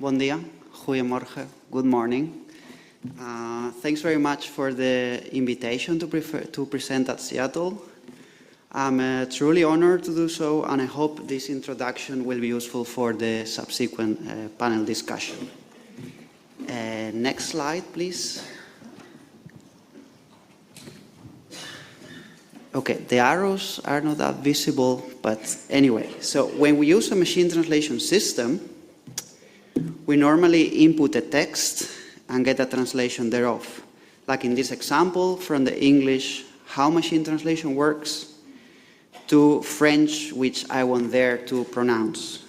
bon dia, goedemorgen, good morning. Thanks very much for the invitation to present at CEATL. I'm truly honored to do so, and I hope this introduction will be useful for the subsequent panel discussion. Next slide, please. Okay, the arrows are not that visible, but anyway. So when we use a machine translation system, we normally input a text and get a translation thereof. Like in this example, from the English, how machine translation works, to French, which I want there to pronounce.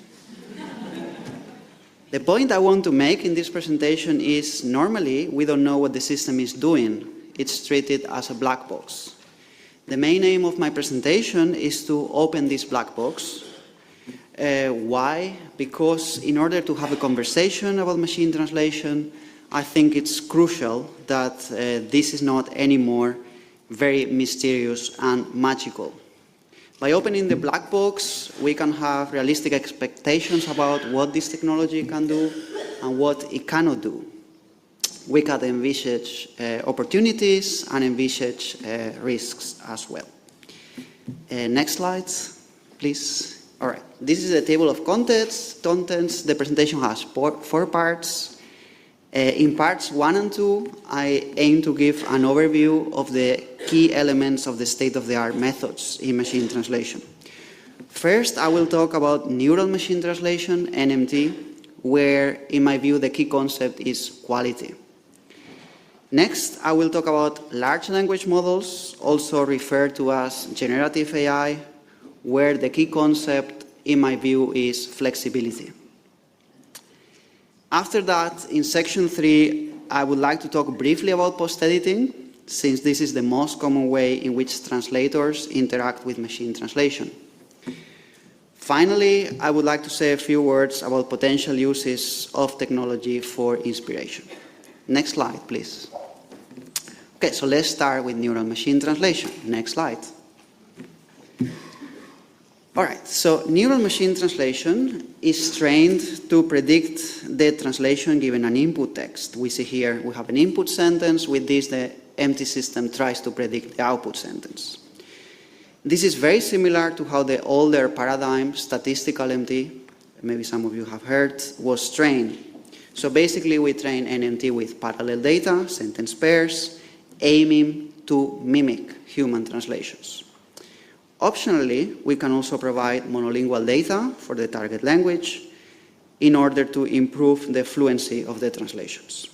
The point I want to make in this presentation is normally we don't know what the system is doing. It's treated as a black box. The main aim of my presentation is to open this black box. Why? Because in order to have a conversation about machine translation, I think it's crucial that this is not anymore very mysterious and magical. By opening the black box, we can have realistic expectations about what this technology can do and what it cannot do. We can envisage opportunities and envisage risks as well. Next slide, please. All right, this is a table of contents. The presentation has four parts. In parts 1 and 2, I aim to give an overview of the key elements of the state-of-the-art methods in machine translation. First, I will talk about neural machine translation, NMT, where, in my view, the key concept is quality. Next, I will talk about large language models, also referred to as generative AI, where the key concept, in my view, is flexibility. After that, in section 3, I would like to talk briefly about post-editing, since this is the most common way in which translators interact with machine translation. Finally, I would like to say a few words about potential uses of technology for inspiration. Next slide, please. Okay, so let's start with neural machine translation. Next slide. All right, so neural machine translation is trained to predict the translation given an input text. We see here we have an input sentence. With this, the empty system tries to predict the output sentence. This is very similar to how the older paradigm, statistical MT, maybe some of you have heard, was trained. So basically, we train NMT with parallel data, sentence pairs, aiming to mimic human translations. Optionally, we can also provide monolingual data for the target language in order to improve the fluency of the translations.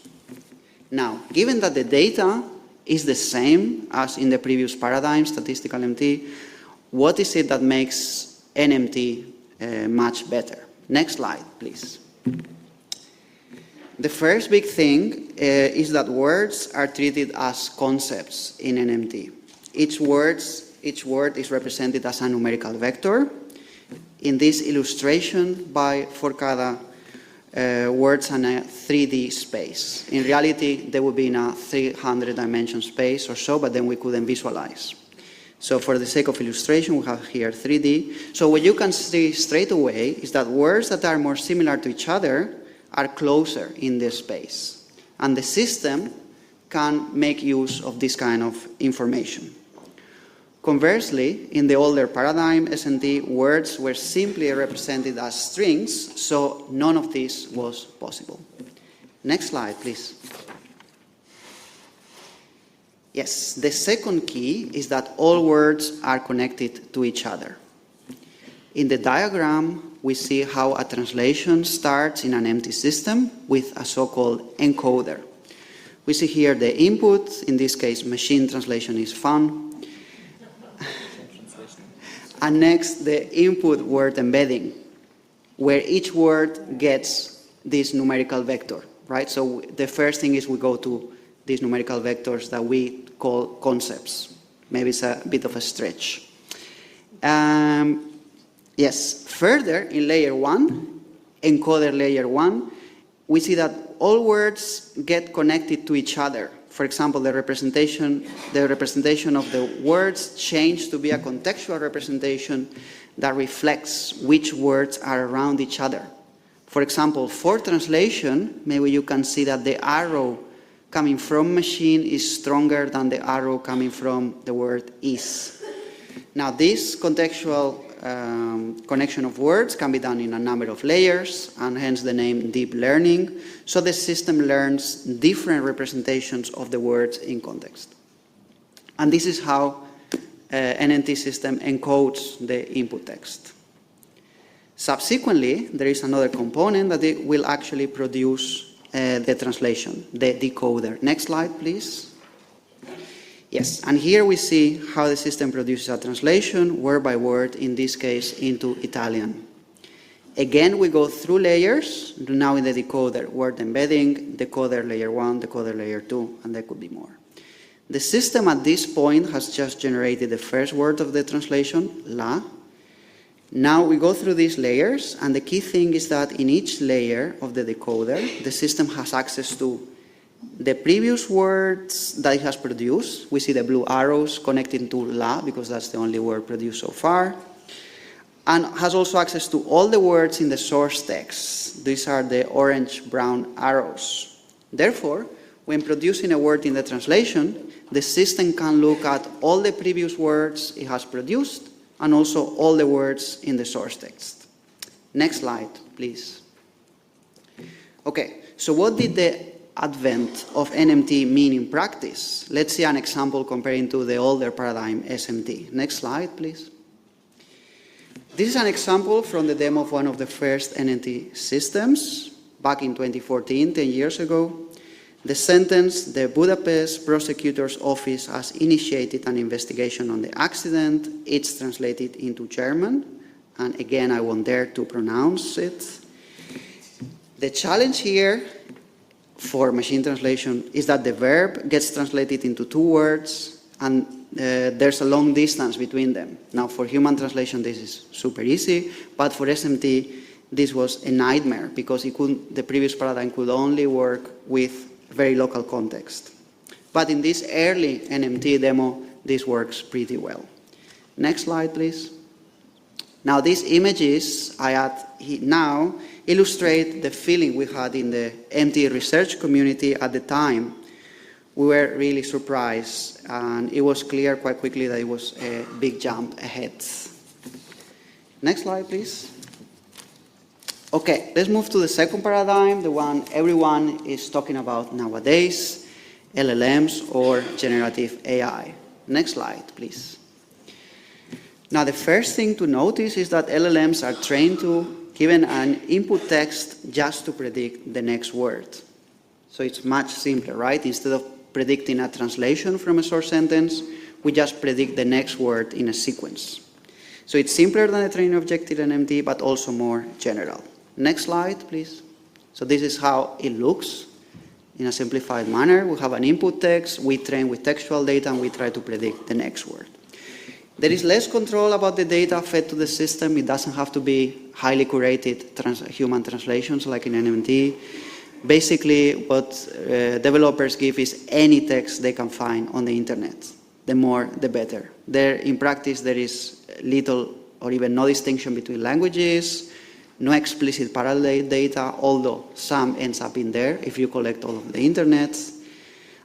Now, given that the data is the same as in the previous paradigm, statistical MT, what is it that makes NMT much better? Next slide, please. The first big thing is that words are treated as concepts in NMT. Each word is represented as a numerical vector. In this illustration by Forcada, words in a 3D space. In reality, they would be in a 300 dimension space or so, but then we couldn't visualize. So for the sake of illustration, we have here 3D. So what you can see straight away is that words that are more similar to each other are closer in this space. And the system can make use of this kind of information. Conversely, in the older paradigm, SNT, words were simply represented as strings, so none of this was possible. Next slide, please. Yes, the second key is that all words are connected to each other. In the diagram, we see how a translation starts in an empty system with a so-called encoder. We see here the input, in this case, machine translation is fun. And next, the input word embedding, where each word gets this numerical vector, right? So the first thing is we go to these numerical vectors that we call concepts. Maybe it's a bit of a stretch. Yes, further in layer 1, encoder layer 1, we see that all words get connected to each other. For example, the representation of the words change to be a contextual representation that reflects which words are around each other. For example, for translation, maybe you can see that the arrow coming from machine is stronger than the arrow coming from the word is. Now, this contextual connection of words can be done in a number of layers, and hence the name deep learning. So the system learns different representations of the words in context. And this is how NNT system encodes the input text. Subsequently, there is another component that it will actually produce the translation, the decoder. Next slide, please. Yes, and here we see how the system produces a translation, word by word, in this case, into Italian. Again, we go through layers, now in the decoder, word embedding, decoder layer 1, decoder layer 2, and there could be more. The system at this point has just generated the first word of the translation, la. Now we go through these layers, and the key thing is that in each layer of the decoder, the system has access to the previous words that it has produced. We see the blue arrows connecting to la, because that's the only word produced so far, and has also access to all the words in the source text. These are the orange-brown arrows. Therefore, when producing a word in the translation, the system can look at all the previous words it has produced, and also all the words in the source text. Next slide, please. Okay, so what did the advent of NMT mean in practice? Let's see an example comparing to the older paradigm, SMT. Next slide, please. This is an example from the demo of one of the first NMT systems back in 2014, 10 years ago. The sentence, the Budapest prosecutor's office has initiated an investigation on the accident. It's translated into German, and again, I won't dare to pronounce it. The challenge here for machine translation is that the verb gets translated into two words, and there's a long distance between them. Now, for human translation, this is super easy, but for SMT, this was a nightmare, because the previous paradigm could only work with very local context. But in this early NMT demo, this works pretty well. Next slide, please. Now, these images I add now illustrate the feeling we had in the MT research community at the time. We were really surprised, and it was clear quite quickly that it was a big jump ahead. Next slide, please. Okay, let's move to the second paradigm, the one everyone is talking about nowadays, LLMs or generative AI. Next slide, please. Now, the first thing to notice is that LLMs are trained to given an input text just to predict the next word. So it's much simpler, right? Instead of predicting a translation from a source sentence, we just predict the next word in a sequence. So it's simpler than a training objective NMT, but also more general. Next slide, please. So this is how it looks in a simplified manner. We have an input text, we train with textual data, and we try to predict the next word. There is less control about the data fed to the system. It doesn't have to be highly curated human translations like in NMT. Basically, what developers give is any text they can find on the internet. The more, the better. In practice, there is little or even no distinction between languages, no explicit parallel data, although some ends up in there if you collect all of the internet.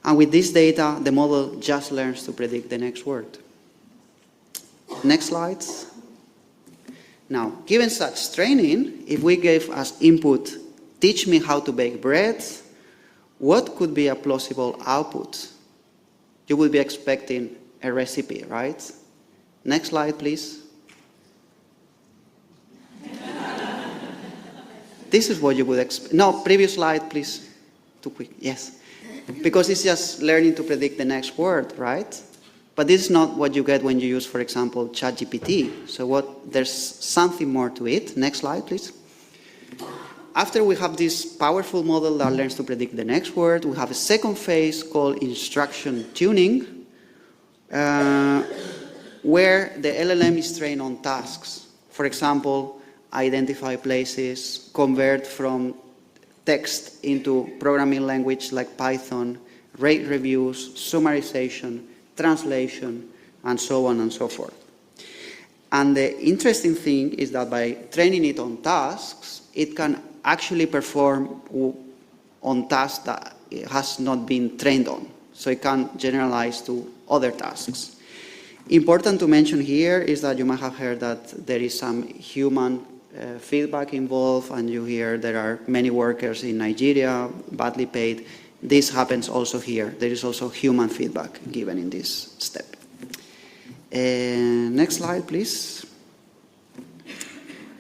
And with this data, the model just learns to predict the next word. Next slide. Now, given such training, if we gave as input, teach me how to bake bread, what could be a plausible output? You would be expecting a recipe, right? Next slide, please. This is what you would expect. No, previous slide, please. Too quick, yes. Because it's just learning to predict the next word, right? But this is not what you get when you use, for example, ChatGPT. So there's something more to it. Next slide, please. After we have this powerful model that learns to predict the next word, we have a second phase called instruction tuning, where the LLM is trained on tasks. For example, identify places, convert from text into programming language like Python, rate reviews, summarization, translation, and so on and so forth. And the interesting thing is that by training it on tasks, it can actually perform on tasks that it has not been trained on. So it can generalize to other tasks. Important to mention here is that you might have heard that there is some human feedback involved, and you hear there are many workers in Nigeria, badly paid. This happens also here. There is also human feedback given in this step. Next slide, please.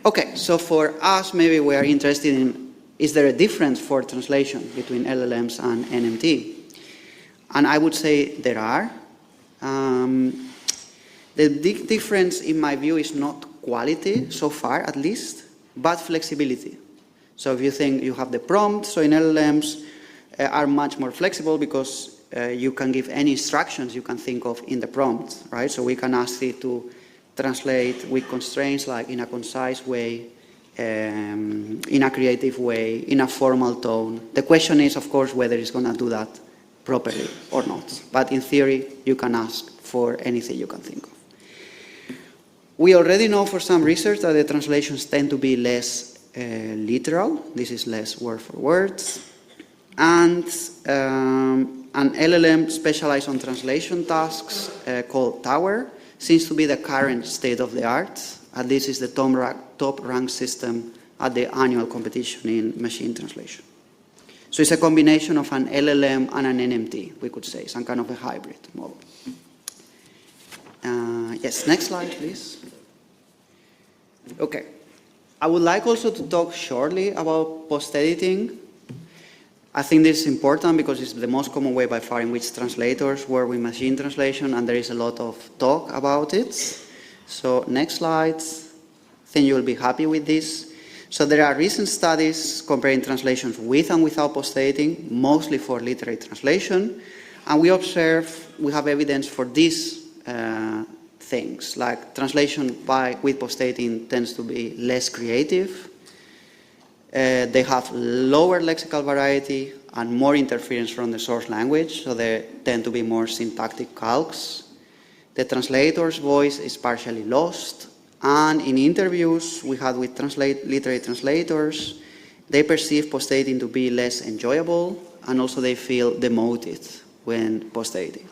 Okay, so for us, maybe we are interested in, is there a difference for translation between LLMs and NMT? And I would say there are. The big difference, in my view, is not quality, so far at least, but flexibility. So if you think you have the prompt, so in LLMs are much more flexible because you can give any instructions you can think of in the prompt, right? So we can ask it to translate with constraints, like in a concise way, in a creative way, in a formal tone. The question is, of course, whether it's going to do that properly or not. But in theory, you can ask for anything you can think of. We already know for some research that the translations tend to be less literal. This is less word for word. And an LLM specialized on translation tasks called Tower seems to be the current state of the art. And this is the top ranked system at the annual competition in machine translation. So it's a combination of an LLM and an NMT, we could say, some kind of a hybrid model. Yes, next slide, please. Okay. I would like also to talk shortly about post-editing. I think this is important because it's the most common way by far in which translators work with machine translation, and there is a lot of talk about it. So next slide. I think you'll be happy with this. So there are recent studies comparing translations with and without post-editing, mostly for literary translation. And we have evidence for these things, like translation with post-editing tends to be less creative. They have lower lexical variety and more interference from the source language, so they tend to be more syntactic calques. The translator's voice is partially lost, and in interviews we had with literary translators, they perceive post-editing to be less enjoyable, and also they feel demoted when post-editing.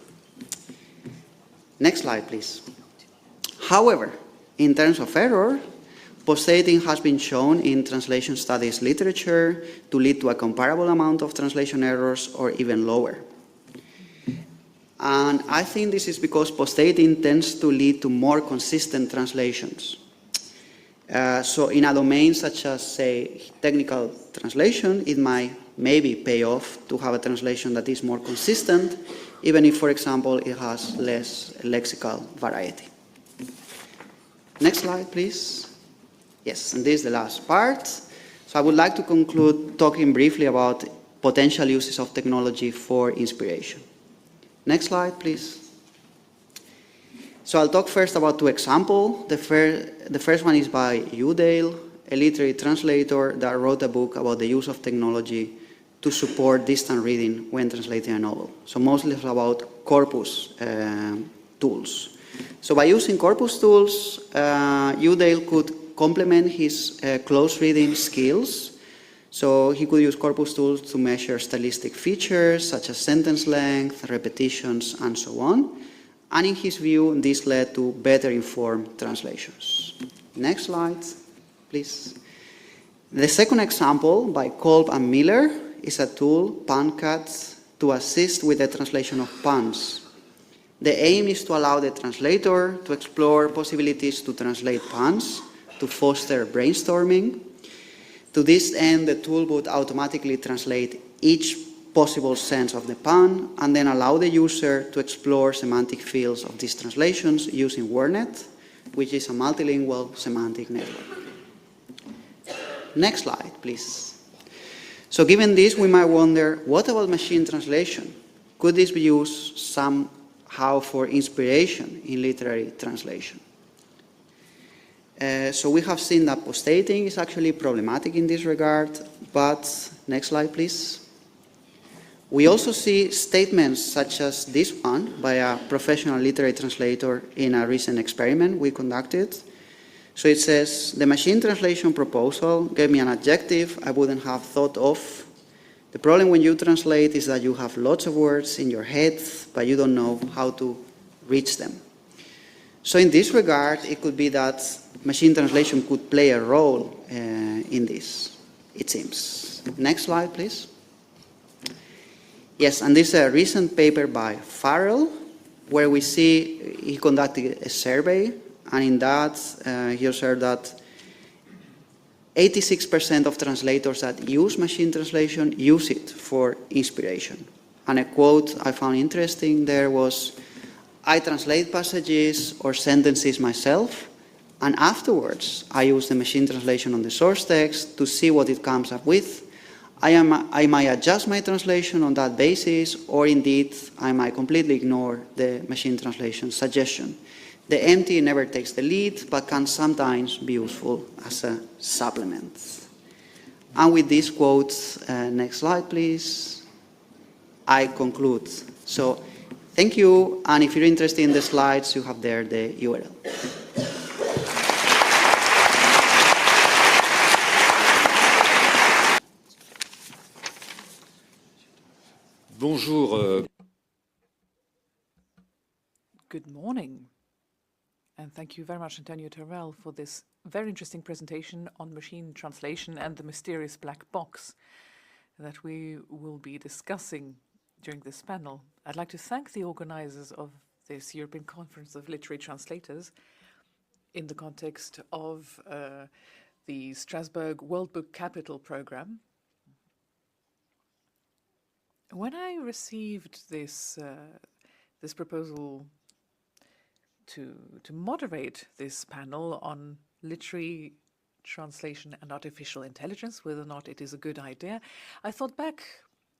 Next slide, please. However, in terms of error, post-editing has been shown in translation studies literature to lead to a comparable amount of translation errors or even lower. And I think this is because post-editing tends to lead to more consistent translations. So in a domain such as, say, technical translation, it might maybe pay off to have a translation that is more consistent, even if, for example, it has less lexical variety. Next slide, please. Yes, and this is the last part. So I would like to conclude talking briefly about potential uses of technology for inspiration. Next slide, please. So I'll talk first about two examples. The first one is by Worsdale, a literary translator that wrote a book about the use of technology to support distant reading when translating a novel. So mostly it's about corpus tools. So by using corpus tools, Worsdale could complement his close reading skills. So he could use corpus tools to measure stylistic features such as sentence length, repetitions, and so on. And in his view, this led to better informed translations. Next slide, please. The second example by Kolb and Miller is a tool, PunCat, to assist with the translation of puns. The aim is to allow the translator to explore possibilities to translate puns, to foster brainstorming. To this end, the tool would automatically translate each possible sense of the pun and then allow the user to explore semantic fields of these translations using WordNet, which is a multilingual semantic network. Next slide, please. So given this, we might wonder, what about machine translation? Could this be used somehow for inspiration in literary translation? So we have seen that post-editing is actually problematic in this regard, but next slide, please. We also see statements such as this one by a professional literary translator in a recent experiment we conducted. So it says, the machine translation proposal gave me an adjective I wouldn't have thought of. The problem when you translate is that you have lots of words in your head, but you don't know how to reach them. So in this regard, it could be that machine translation could play a role in this, it seems. Next slide, please. Yes, and this is a recent paper by Farrell, where we see he conducted a survey, and in that he observed that 86% of translators that use machine translation use it for inspiration. And a quote I found interesting there was, I translate passages or sentences myself, and afterwards I use the machine translation on the source text to see what it comes up with. I might adjust my translation on that basis, or indeed I might completely ignore the machine translation suggestion. The empty never takes the lead, but can sometimes be useful as a supplement. And with this quote, next slide please, I conclude. So thank you, and if you're interested in the slides, you have there the URL. Bonjour. Good morning, and thank you very much, Antonio Toral, for this very interesting presentation on machine translation and the mysterious black box that we will be discussing during this panel. I'd like to thank the organizers of this European Conference of Literary Translators in the context of the Strasbourg World Book Capital Program. When I received this proposal to moderate this panel on literary translation and artificial intelligence, whether or not it is a good idea, I thought back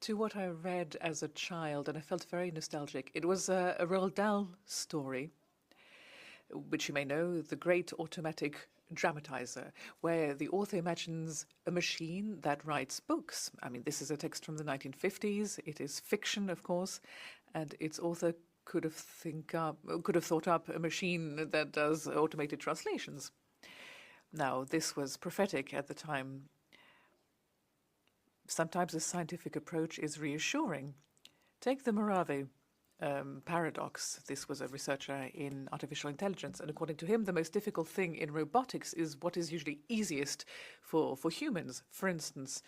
to what I read as a child, and I felt very nostalgic. It was a Roald Dahl story, which you may know, The Great Automatic Dramatizer, where the author imagines a machine that writes books. I mean, this is a text from the 1950s. It is fiction, of course, and its author could have thought up a machine that does automated translations. Now, this was prophetic at the time. Sometimes a scientific approach is reassuring. Take the Morave paradox. This was a researcher in artificial intelligence, and according to him, the most difficult thing in robotics is what is usually easiest for humans. For instance,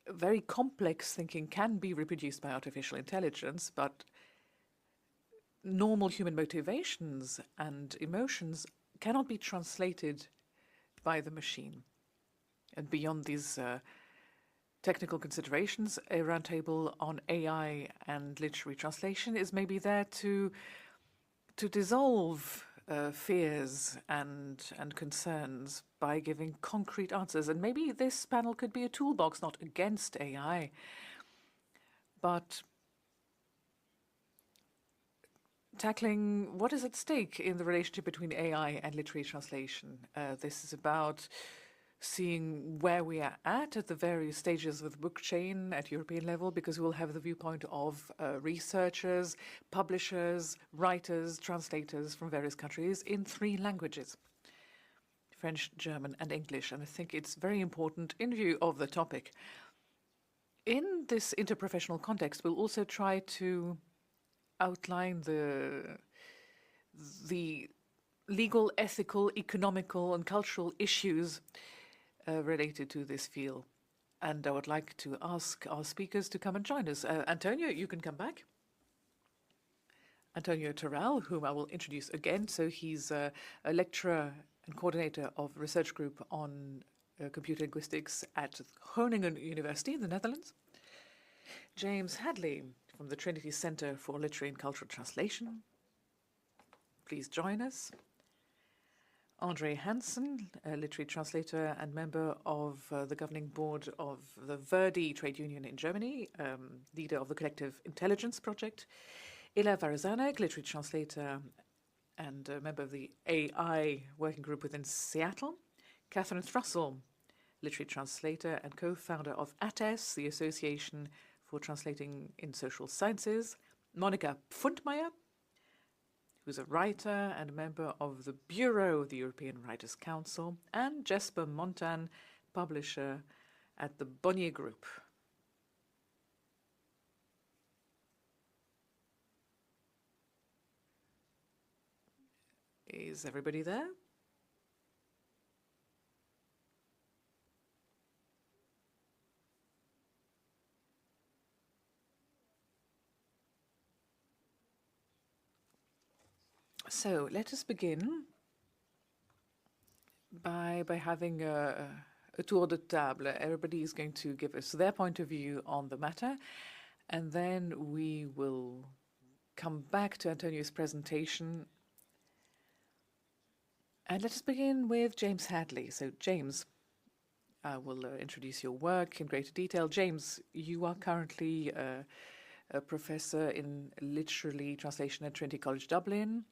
very complex thinking can be reproduced by artificial intelligence, but normal human motivations and emotions cannot be translated by the machine. And beyond these technical considerations, a roundtable on AI and literary translation is maybe there to dissolve fears and concerns by giving concrete answers. And maybe this panel could be a toolbox, not against AI, but tackling what is at stake in the relationship between AI and literary translation. This is about seeing where we are at the various stages of the book chain at European level, because we will have the viewpoint of researchers, publishers, writers, translators from various countries in 3 languages: French, German, and English. And I think it's very important in view of the topic. In this interprofessional context, we'll also try to outline the legal, ethical, economical, and cultural issues related to this field. And I would like to ask our speakers to come and join us. Antonio, you can come back. Antonio Toral, whom I will introduce again. So he's a lecturer and coordinator of a research group on computer linguistics at Groningen University in the Netherlands. James Hadley from the Trinity Center for Literary and Cultural Translation. Please join us. André Hansen, a literary translator and member of the governing board of the Verdi trade union in Germany, leader of the Collective Intelligenz project. Ela Varošanec, literary translator and a member of the AI working group within CEATL. Katharine Throssell, literary translator and co-founder of ATESS, the Association for Translating in Social Sciences. Monika Pfundmeier, who's a writer and a member of the Bureau of the European Writers' Council, and Jesper Monthan, publisher at the Bonnier Group. Is everybody there? So let us begin by having a tour de table. Everybody is going to give us their point of view on the matter, and then we will come back to Antonio's presentation. And let us begin with James Hadley. So James, I will introduce your work in greater detail. James, you are currently a professor in literary translation at Trinity College Dublin,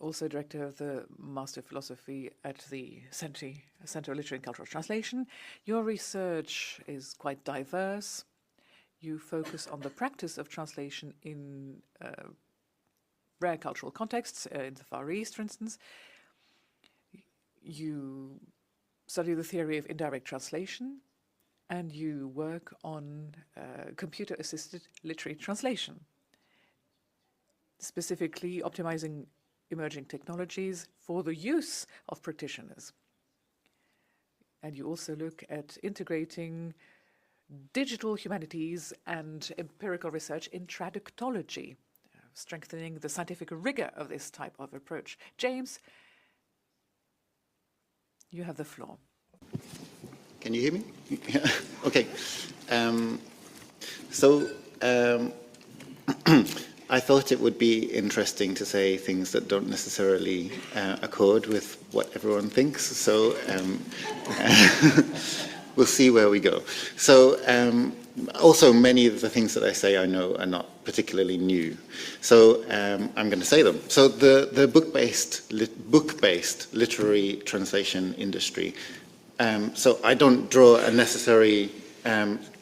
also director of the Master of Philosophy at the Centre of Literary and Cultural Translation. Your research is quite diverse. You focus on the practice of translation in rare cultural contexts, in the Far East, for instance. You study the theory of indirect translation, and you work on computer-assisted literary translation, specifically optimizing emerging technologies for the use of practitioners. And you also look at integrating digital humanities and empirical research in traductology, strengthening the scientific rigor of this type of approach. James, you have the floor. Can you hear me? Okay. I thought it would be interesting to say things that don't necessarily accord with what everyone thinks. So we'll see where we go. So also, many of the things that I say I know are not particularly new. So I'm going to say them. So the book-based literary translation industry. So I don't draw a necessary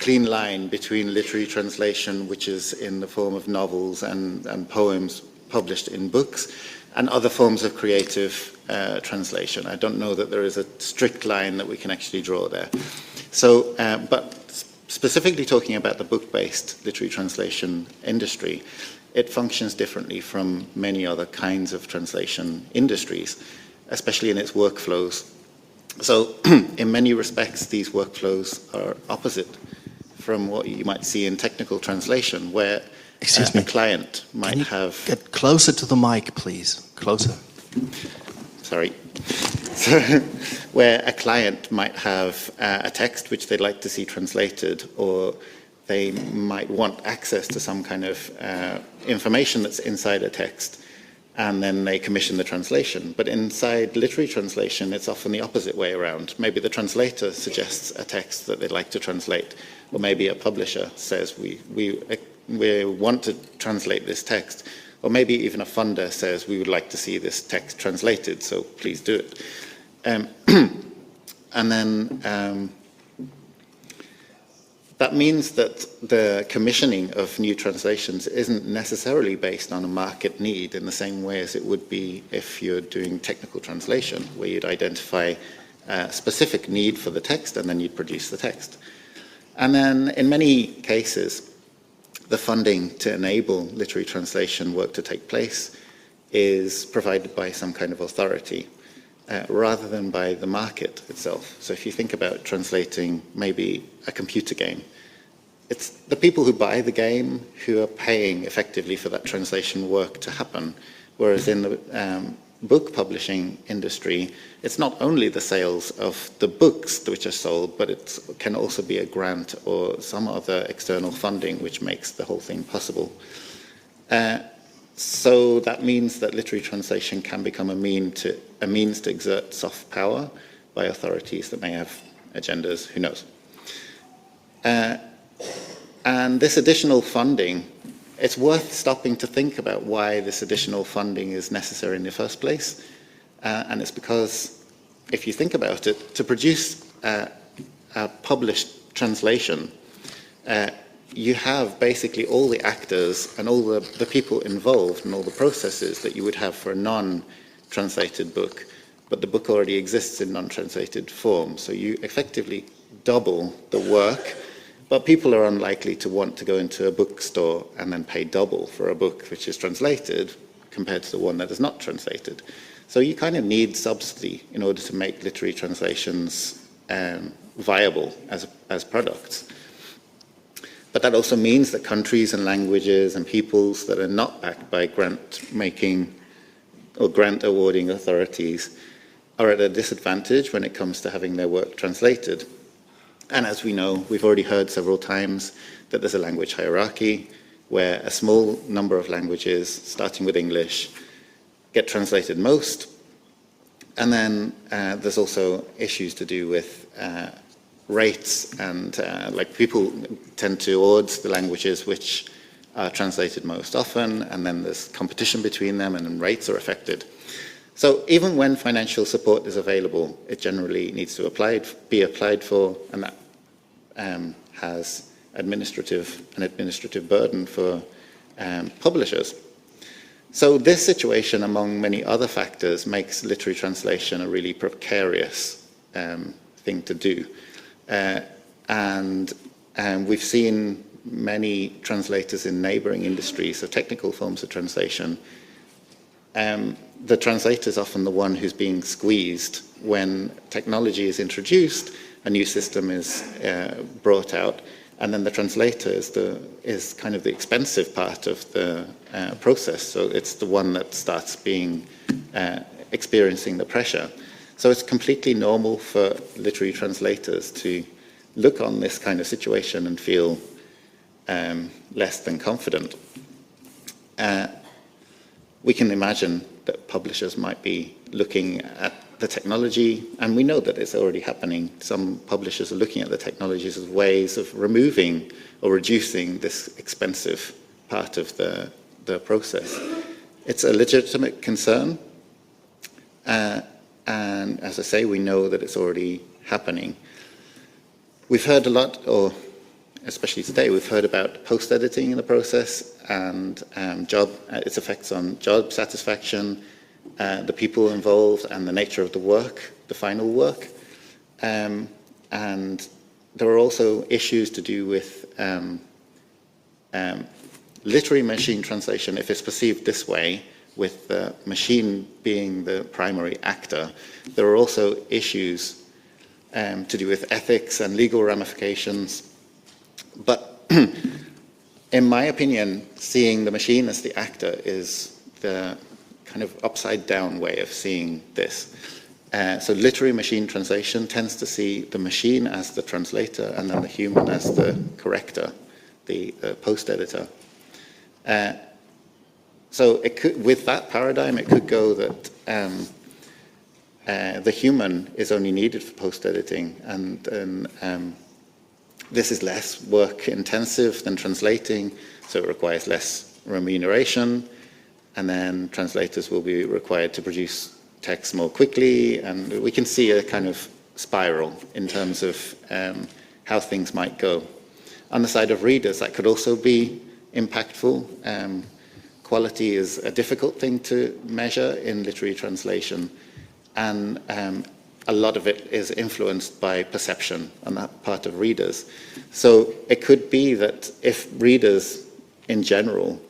clean line between literary translation, which is in the form of novels and poems published in books, and other forms of creative translation. I don't know that there is a strict line that we can actually draw there. So, but specifically talking about the book-based literary translation industry, it functions differently from many other kinds of translation industries, especially in its workflows. So in many respects, these workflows are opposite from what you might see in technical translation, where a client might have... Get closer to the mic, please. Closer. Sorry. So, where a client might have a text which they'd like to see translated, or they might want access to some kind of information that's inside a text, and then they commission the translation. But inside literary translation, it's often the opposite way around. Maybe the translator suggests a text that they'd like to translate, or maybe a publisher says, we want to translate this text, or maybe even a funder says, we would like to see this text translated, so please do it. And then that means that the commissioning of new translations isn't necessarily based on a market need in the same way as it would be if you're doing technical translation, where you'd identify a specific need for the text and then you'd produce the text. And then in many cases, the funding to enable literary translation work to take place is provided by some kind of authority, rather than by the market itself. So if you think about translating maybe a computer game, it's the people who buy the game who are paying effectively for that translation work to happen. Whereas in the book publishing industry, it's not only the sales of the books which are sold, but it can also be a grant or some other external funding which makes the whole thing possible. So that means that literary translation can become a means to exert soft power by authorities that may have agendas, who knows. And this additional funding, it's worth stopping to think about why this additional funding is necessary in the first place. And it's because, if you think about it, to produce a published translation, you have basically all the actors and all the people involved and all the processes that you would have for a non-translated book, but the book already exists in non-translated form. So you effectively double the work, but people are unlikely to want to go into a bookstore and then pay double for a book which is translated compared to the one that is not translated. So you kind of need subsidy in order to make literary translations viable as products. But that also means that countries and languages and peoples that are not backed by grant-making or grant-awarding authorities are at a disadvantage when it comes to having their work translated. And as we know, we've already heard several times that there's a language hierarchy where a small number of languages, starting with English, get translated most. And then there's also issues to do with rates, and like people tend towards the languages which are translated most often, and then there's competition between them, and then rates are affected. So even when financial support is available, it generally needs to be applied for, and that has an administrative burden for publishers. So this situation, among many other factors, makes literary translation a really precarious thing to do. And we've seen many translators in neighboring industries of technical forms of translation. The translator is often the one who's being squeezed when technology is introduced, a new system is brought out, and then the translator is kind of the expensive part of the process. So it's the one that starts experiencing the pressure. So it's completely normal for literary translators to look on this kind of situation and feel less than confident. We can imagine that publishers might be looking at the technology, and we know that it's already happening. Some publishers are looking at the technologies as ways of removing or reducing this expensive part of the process. It's a legitimate concern, and as I say, we know that it's already happening. We've heard a lot, or especially today, we've heard about post-editing in the process and its effects on job satisfaction, the people involved, and the nature of the work, the final work. And there are also issues to do with literary machine translation, if it's perceived this way, with the machine being the primary actor. There are also issues to do with ethics and legal ramifications. But in my opinion, seeing the machine as the actor is the kind of upside down way of seeing this. So literary machine translation tends to see the machine as the translator and then the human as the corrector, the post-editor. So it could, with that paradigm, it could go that the human is only needed for post-editing, and this is less work intensive than translating, so it requires less remuneration, and then translators will be required to produce text more quickly, and we can see a kind of spiral in terms of how things might go. On the side of readers, that could also be impactful. Quality is a difficult thing to measure in literary translation, and a lot of it is influenced by perception on that part of readers. So it could be that if readers in general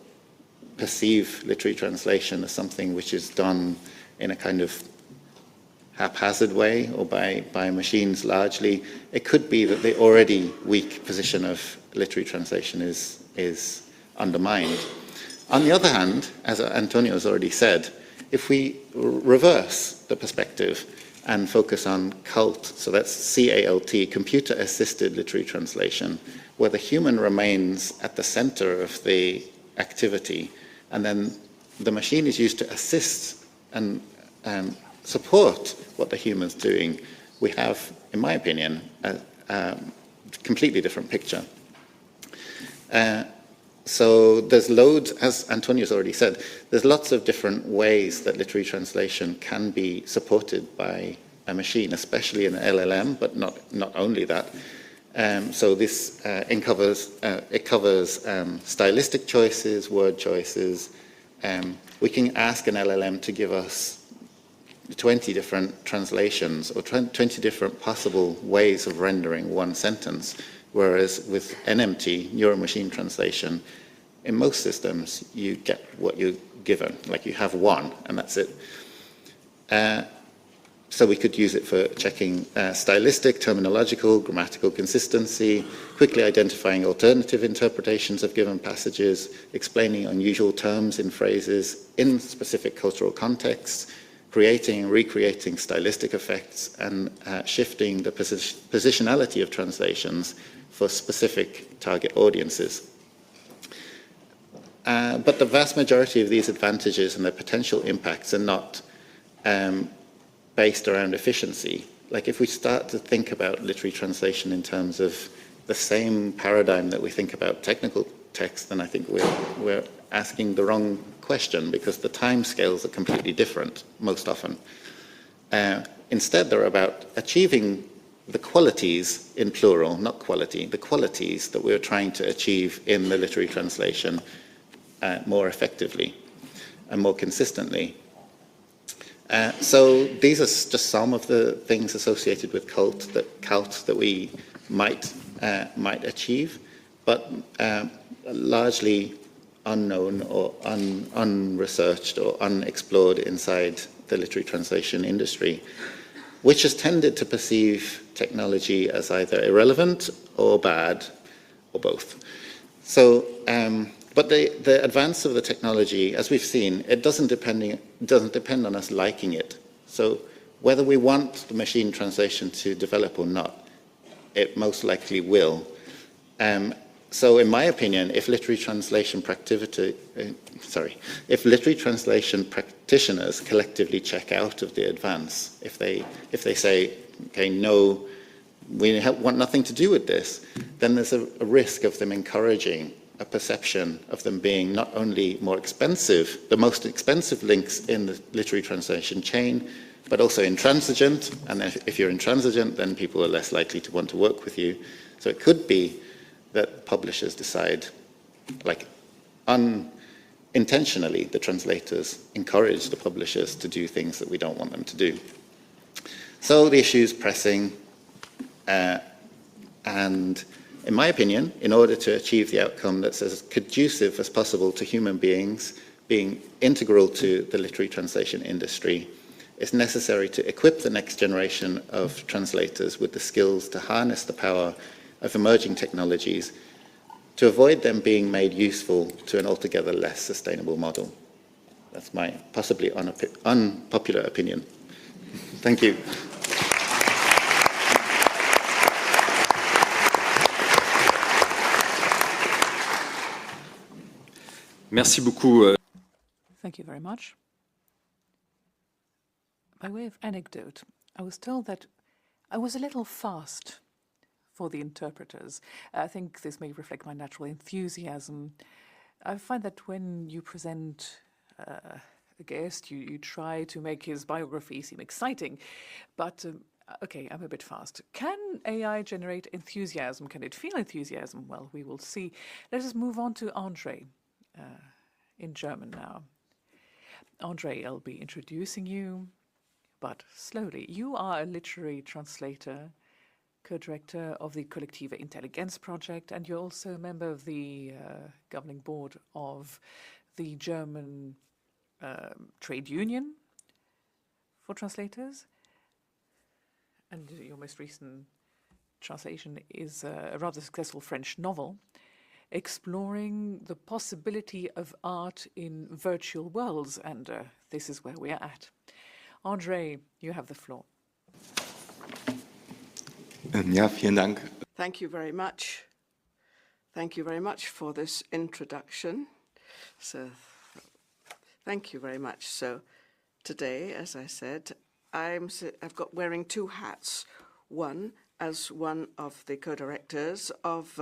perceive literary translation as something which is done in a kind of haphazard way or by machines largely, it could be that the already weak position of literary translation is undermined. On the other hand, as Antonio has already said, if we reverse the perspective and focus on CALT, so that's C-A-L-T, computer-assisted literary translation, where the human remains at the center of the activity, and then the machine is used to assist and support what the human's doing, we have, in my opinion, a completely different picture. So there's loads, as Antonio's already said, there's lots of different ways that literary translation can be supported by a machine, especially an LLM, but not only that. So this it covers stylistic choices, word choices. We can ask an LLM to give us 20 different translations or 20 different possible ways of rendering one sentence, whereas with NMT, neuro-machine translation, in most systems, you get what you're given, like you have one, and that's it. So we could use it for checking stylistic, terminological, grammatical consistency, quickly identifying alternative interpretations of given passages, explaining unusual terms in phrases in specific cultural contexts, creating and recreating stylistic effects, and shifting the positionality of translations for specific target audiences. But the vast majority of these advantages and their potential impacts are not based around efficiency. Like if we start to think about literary translation in terms of the same paradigm that we think about technical text, then I think we're asking the wrong question, because the time scales are completely different most often. Instead, they're about achieving the qualities, in plural, not quality, the qualities that we're trying to achieve in the literary translation more effectively and more consistently. So these are just some of the things associated with CALT that we might achieve, but largely unknown or unresearched or unexplored inside the literary translation industry, which has tended to perceive technology as either irrelevant or bad or both. So, but the advance of the technology, as we've seen, it doesn't depend on us liking it. So whether we want the machine translation to develop or not, it most likely will. So in my opinion, if literary translation practitioners collectively check out of the advance, if they say, okay, no, we want nothing to do with this, then there's a risk of them encouraging a perception of them being not only more expensive, the most expensive links in the literary translation chain, but also intransigent. And if you're intransigent, then people are less likely to want to work with you. So it could be that publishers decide, like unintentionally, the translators encourage the publishers to do things that we don't want them to do. So the issue is pressing, and in my opinion, in order to achieve the outcome that's as conducive as possible to human beings being integral to the literary translation industry, it's necessary to equip the next generation of translators with the skills to harness the power of emerging technologies to avoid them being made useful to an altogether less sustainable model. That's my possibly unpopular opinion. Thank you. Merci beaucoup. Thank you very much. By way of anecdote, I was told that I was a little fast for the interpreters. I think this may reflect my natural enthusiasm. I find that when you present a guest, you try to make his biography seem exciting, but okay, I'm a bit fast. Can AI generate enthusiasm? Can it feel enthusiasm? Well, we will see. Let us move on to André in German now. André, I'll be introducing you, but slowly. You are a literary translator, co-director of the Kollektive Intelligenz project, and you're also a member of the governing board of the German trade union for translators. And your most recent translation is a rather successful French novel exploring the possibility of art in virtual worlds, and this is where we are at. André, you have the floor. Ja, vielen Dank. Thank you very much. Thank you very much for this introduction. So, thank you very much. So, today, as I said, I've got wearing two hats. One as one of the co-directors of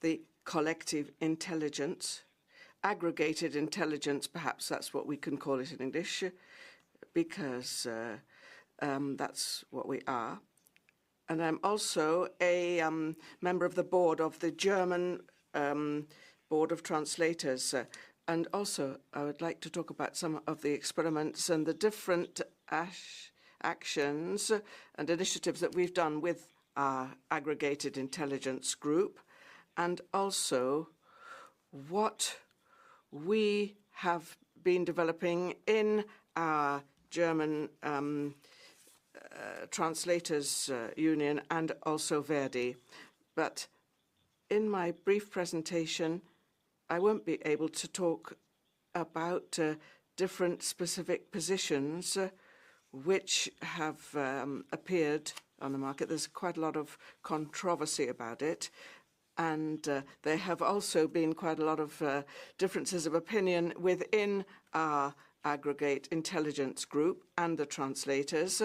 the Collective Intelligence, aggregated intelligence, perhaps that's what we can call it in English, because that's what we are. and I'm also a member of the board of the German Board of Translators. And also, I would like to talk about some of the experiments and the different actions and initiatives that we've done with our aggregated intelligence group, and also what we have been developing in our German Translators Union and also Verdi. But in my brief presentation, I won't be able to talk about different specific positions which have appeared on the market. There's quite a lot of controversy about it. And there have also been quite a lot of differences of opinion within our aggregate intelligence group and the translators.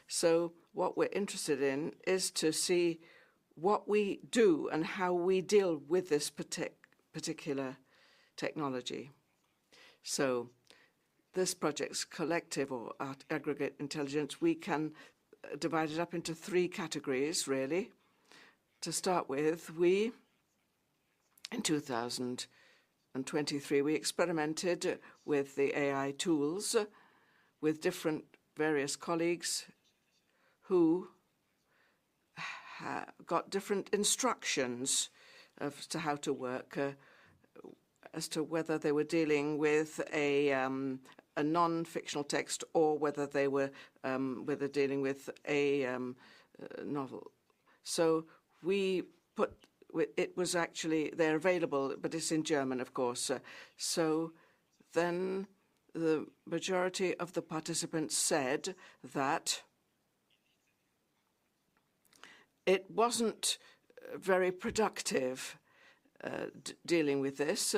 So what we're interested in is to see what we do and how we deal with this particular technology. So this project's collective or aggregate intelligence, we can divide it up into three categories, really. To start with, in 2023, we experimented with the AI tools with various colleagues who got different instructions as to how to work, as to whether they were dealing with a non-fictional text or whether they were dealing with a novel. So we put it was actually, they're available, but it's in German, of course. So then the majority of the participants said that it wasn't very productive dealing with this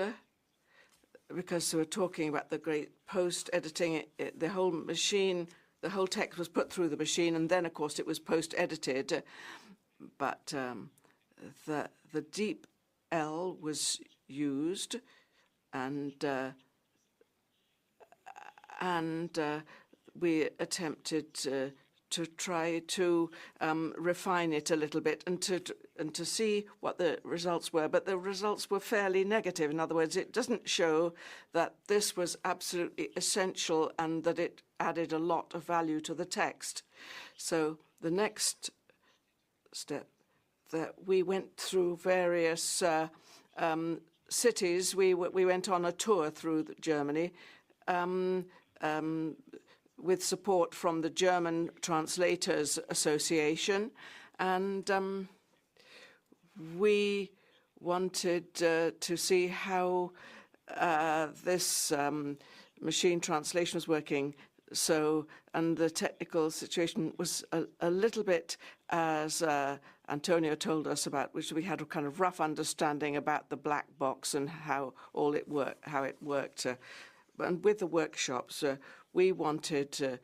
because they were talking about the great post-editing. The whole machine, the whole text was put through the machine, and then, of course, it was post-edited. But the deep L was used, and we attempted to try to refine it a little bit and to see what the results were. But the results were fairly negative. In other words, it doesn't show that this was absolutely essential and that it added a lot of value to the text. So the next step, that we went through various cities. We went on a tour through Germany with support from the German Translators Association, and we wanted to see how this machine translation was working. So, and the technical situation was a little bit as Antonio told us about, which we had a kind of rough understanding about the black box and how it worked. And with the workshops, we wanted to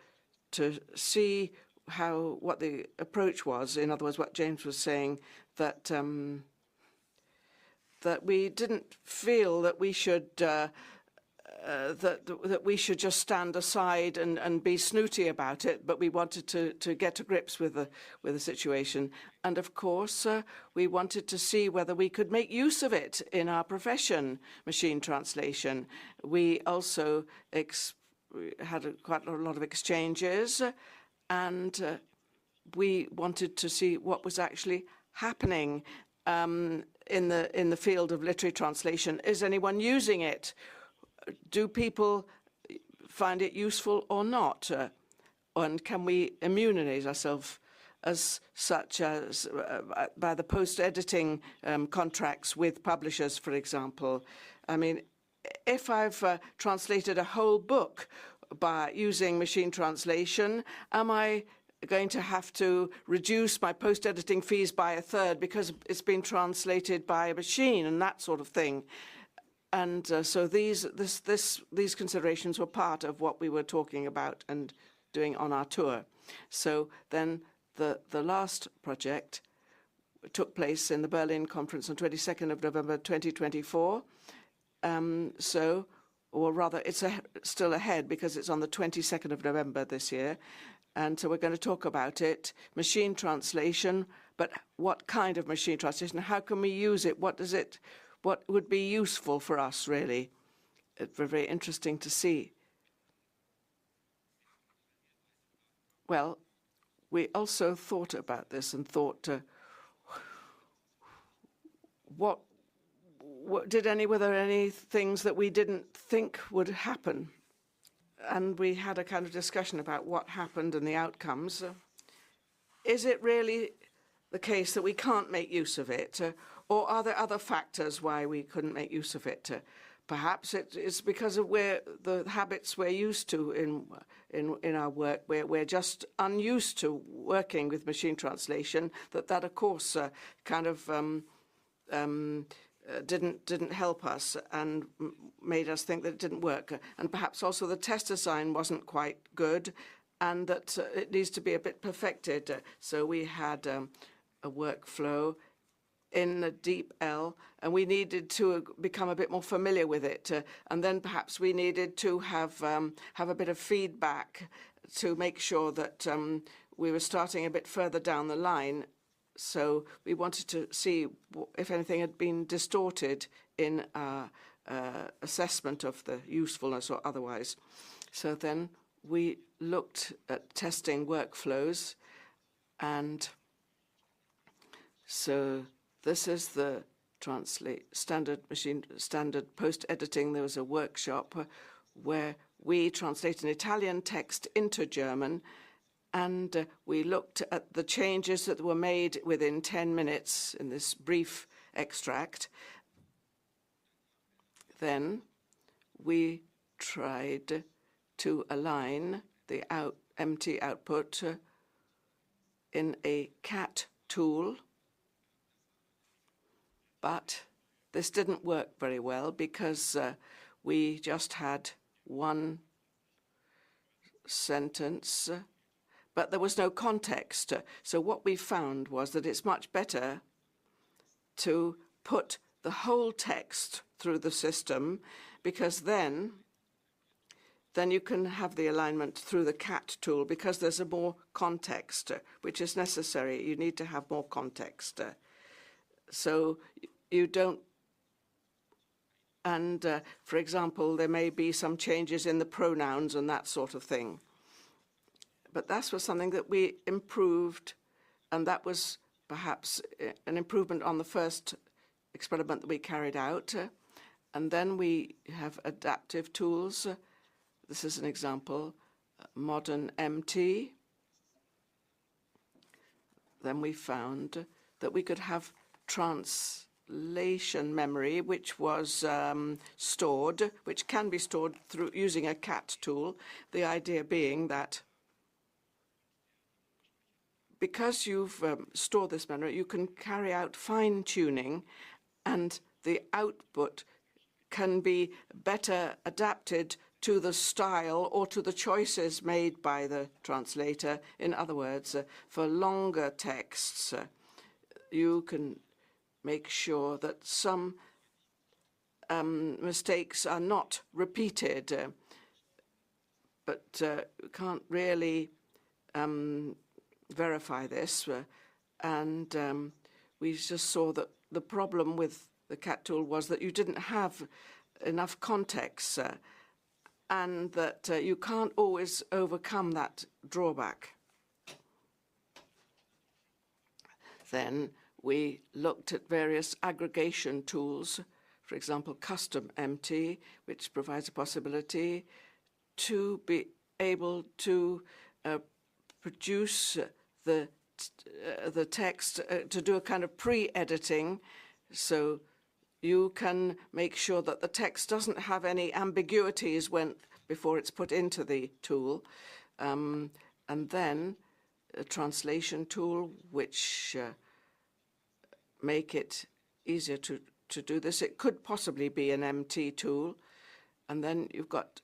see what the approach was. In other words, what James was saying, that that we didn't feel that we should. That we should just stand aside and be snooty about it, but we wanted to get to grips with the situation. And of course, we wanted to see whether we could make use of it in our profession, machine translation. We also had quite a lot of exchanges, and we wanted to see what was actually happening in the field of literary translation. Is anyone using it? Do people find it useful or not? And can we immunize ourselves as such as by the post-editing contracts with publishers, for example? I mean, if I've translated a whole book by using machine translation, am I going to have to reduce my post-editing fees by a third because it's been translated by a machine and that sort of thing? And so these considerations were part of what we were talking about and doing on our tour. So then the last project took place in the Berlin conference on 22nd of November 2024. Or rather, it's still ahead because it's on the 22nd of November this year. And so we're going to talk about it, machine translation, but what kind of machine translation? How can we use it? What would be useful for us, really? It's very interesting to see. Well, we also thought about this and thought, were there any things that we didn't think would happen? And we had a kind of discussion about what happened and the outcomes. Is it really the case that we can't make use of it? Or are there other factors why we couldn't make use of it? Perhaps it's because of the habits we're used to in our work. We're just unused to working with machine translation. That of course kind of didn't help us and made us think that it didn't work. And perhaps also the test design wasn't quite good, and that it needs to be a bit perfected. So we had a workflow in the deep L, and we needed to become a bit more familiar with it. And then perhaps we needed to have a bit of feedback to make sure that we were starting a bit further down the line. So we wanted to see if anything had been distorted in our assessment of the usefulness or otherwise. So then we looked at testing workflows, and so this is the standard post-editing. There was a workshop where we translate an Italian text into German, and we looked at the changes that were made within 10 minutes in this brief extract. Then we tried to align the empty output in a CAT tool, but this didn't work very well because we just had one sentence, but there was no context. So what we found was that it's much better to put the whole text through the system, because then you can have the alignment through the CAT tool, because there's a more context, which is necessary. You need to have more context. So you don't, and for example, there may be some changes in the pronouns and that sort of thing. But that was something that we improved, and that was perhaps an improvement on the first experiment that we carried out. And then we have adaptive tools. This is an example, modern MT. Then we found that we could have translation memory, which was stored, which can be stored through using a CAT tool. The idea being that because you've stored this memory, you can carry out fine-tuning, and the output can be better adapted to the style or to the choices made by the translator. In other words, for longer texts, you can make sure that some mistakes are not repeated, but you can't really verify this. And we just saw that the problem with the CAT tool was that you didn't have enough context, and that you can't always overcome that drawback. Then we looked at various aggregation tools, for example, custom MT, which provides a possibility to be able to produce the text, to do a kind of pre-editing, so you can make sure that the text doesn't have any ambiguities before it's put into the tool. And then a translation tool, which make it easier to do this. It could possibly be an MT tool. And then you've got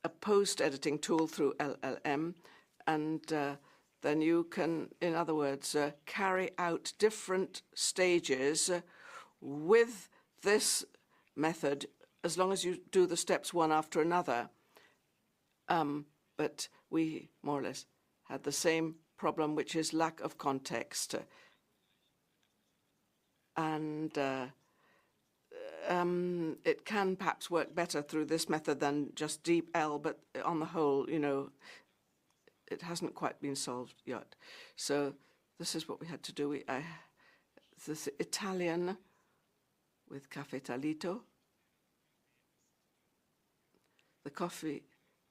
a post-editing tool through LLM, and then you can, in other words, carry out different stages with this method, as long as you do the steps one after another. But we more or less had the same problem, which is lack of context. And it can perhaps work better through this method than just deep L, but on the whole, you know, it hasn't quite been solved yet. So this is what we had to do. This Italian with Caffè Talito. The coffee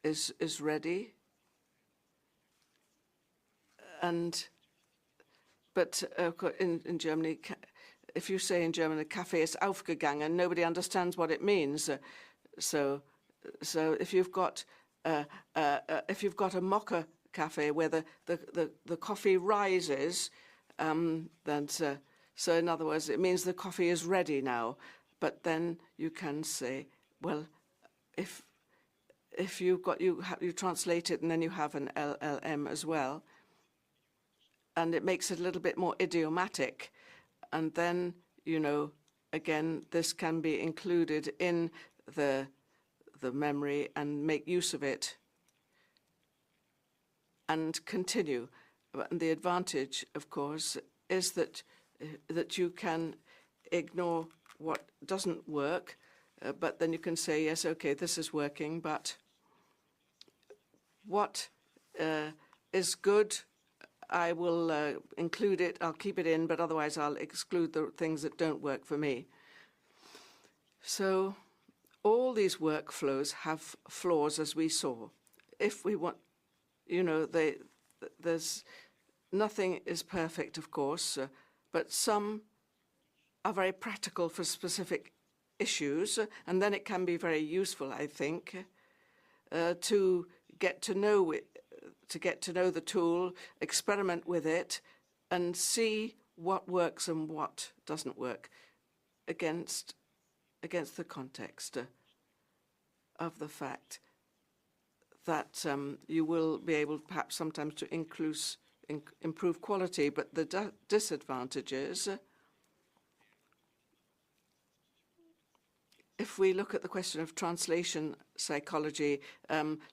is ready. But in Germany, if you say in German, Kaffee ist aufgegangen, nobody understands what it means. So if you've got a mocha cafe where the coffee rises, so in other words, it means the coffee is ready now. But then you can say, well, if you translate it and then you have an LLM as well, and it makes it a little bit more idiomatic. And then, you know, again, this can be included in the memory and make use of it and continue. And the advantage, of course, is that you can ignore what doesn't work, but then you can say, yes, okay, this is working, but what is good, I will include it, I'll keep it in, but otherwise I'll exclude the things that don't work for me. So all these workflows have flaws, as we saw. If we want, you know, there's nothing is perfect, of course, but some are very practical for specific issues, and then it can be very useful, I think, to get to know it, to get to know the tool, experiment with it, and see what works and what doesn't work against the context of the fact that you will be able perhaps sometimes to improve quality, but the disadvantages, if we look at the question of translation psychology,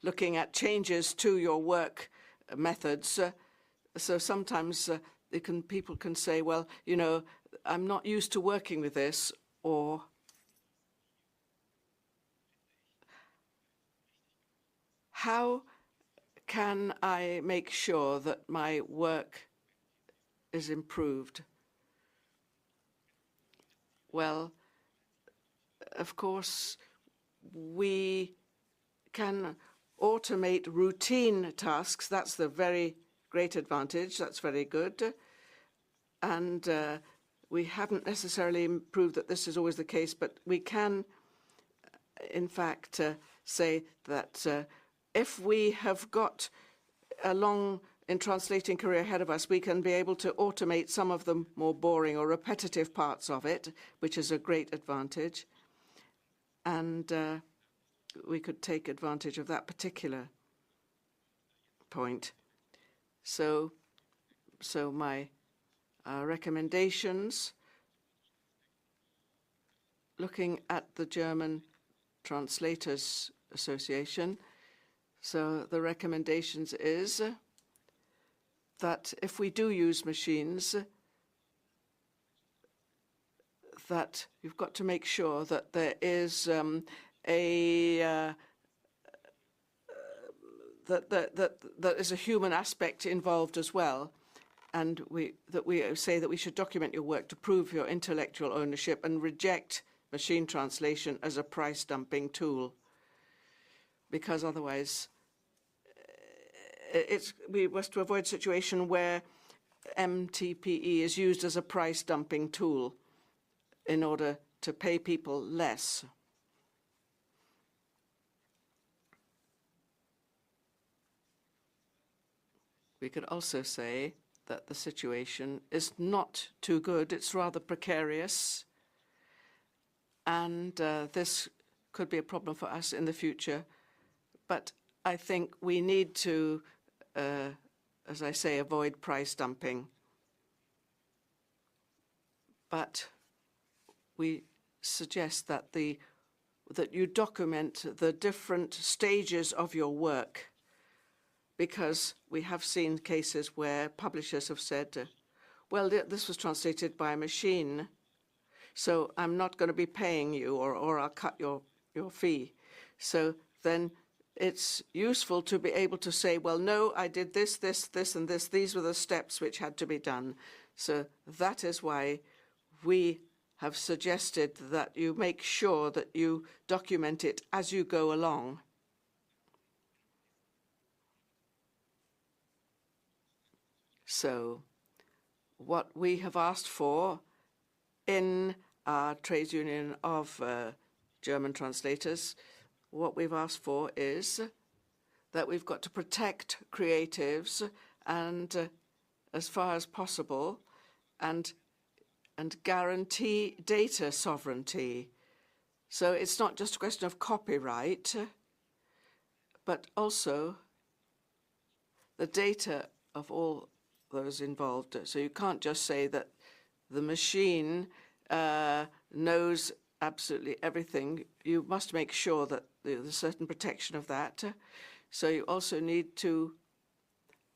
looking at changes to your work methods, so sometimes people can say, well, you know, I'm not used to working with this, or how can I make sure that my work is improved? Well, of course, we can automate routine tasks. That's the very great advantage. That's very good. And we haven't necessarily proved that this is always the case, but we can, in fact, say that if we have got a long in translating career ahead of us, we can be able to automate some of the more boring or repetitive parts of it, which is a great advantage. And we could take advantage of that particular point. So my recommendations, looking at the German Translators Association, so the recommendations is that if we do use machines, that you've got to make sure that there is that is a human aspect involved as well, and we say that we should document your work to prove your intellectual ownership and reject machine translation as a price dumping tool, because otherwise we must to avoid a situation where MTPE is used as a price dumping tool in order to pay people less. We could also say that the situation is not too good, it's rather precarious, and this could be a problem for us in the future. But I think we need to, as I say, avoid price dumping. But we suggest that you document the different stages of your work because we have seen cases where publishers have said, well, this was translated by a machine, so I'm not going to be paying you, or I'll cut your fee. So then it's useful to be able to say, well, no, I did this, this, this, and this. These were the steps which had to be done. So that is why we have suggested that you make sure that you document it as you go along. So what we have asked for in our trade union of German translators, what we've asked for is that we've got to protect creatives and as far as possible and guarantee data sovereignty. So it's not just a question of copyright, but also the data of all those involved. So you can't just say that the machine knows absolutely everything. You must make sure that there's a certain protection of that. So you also need to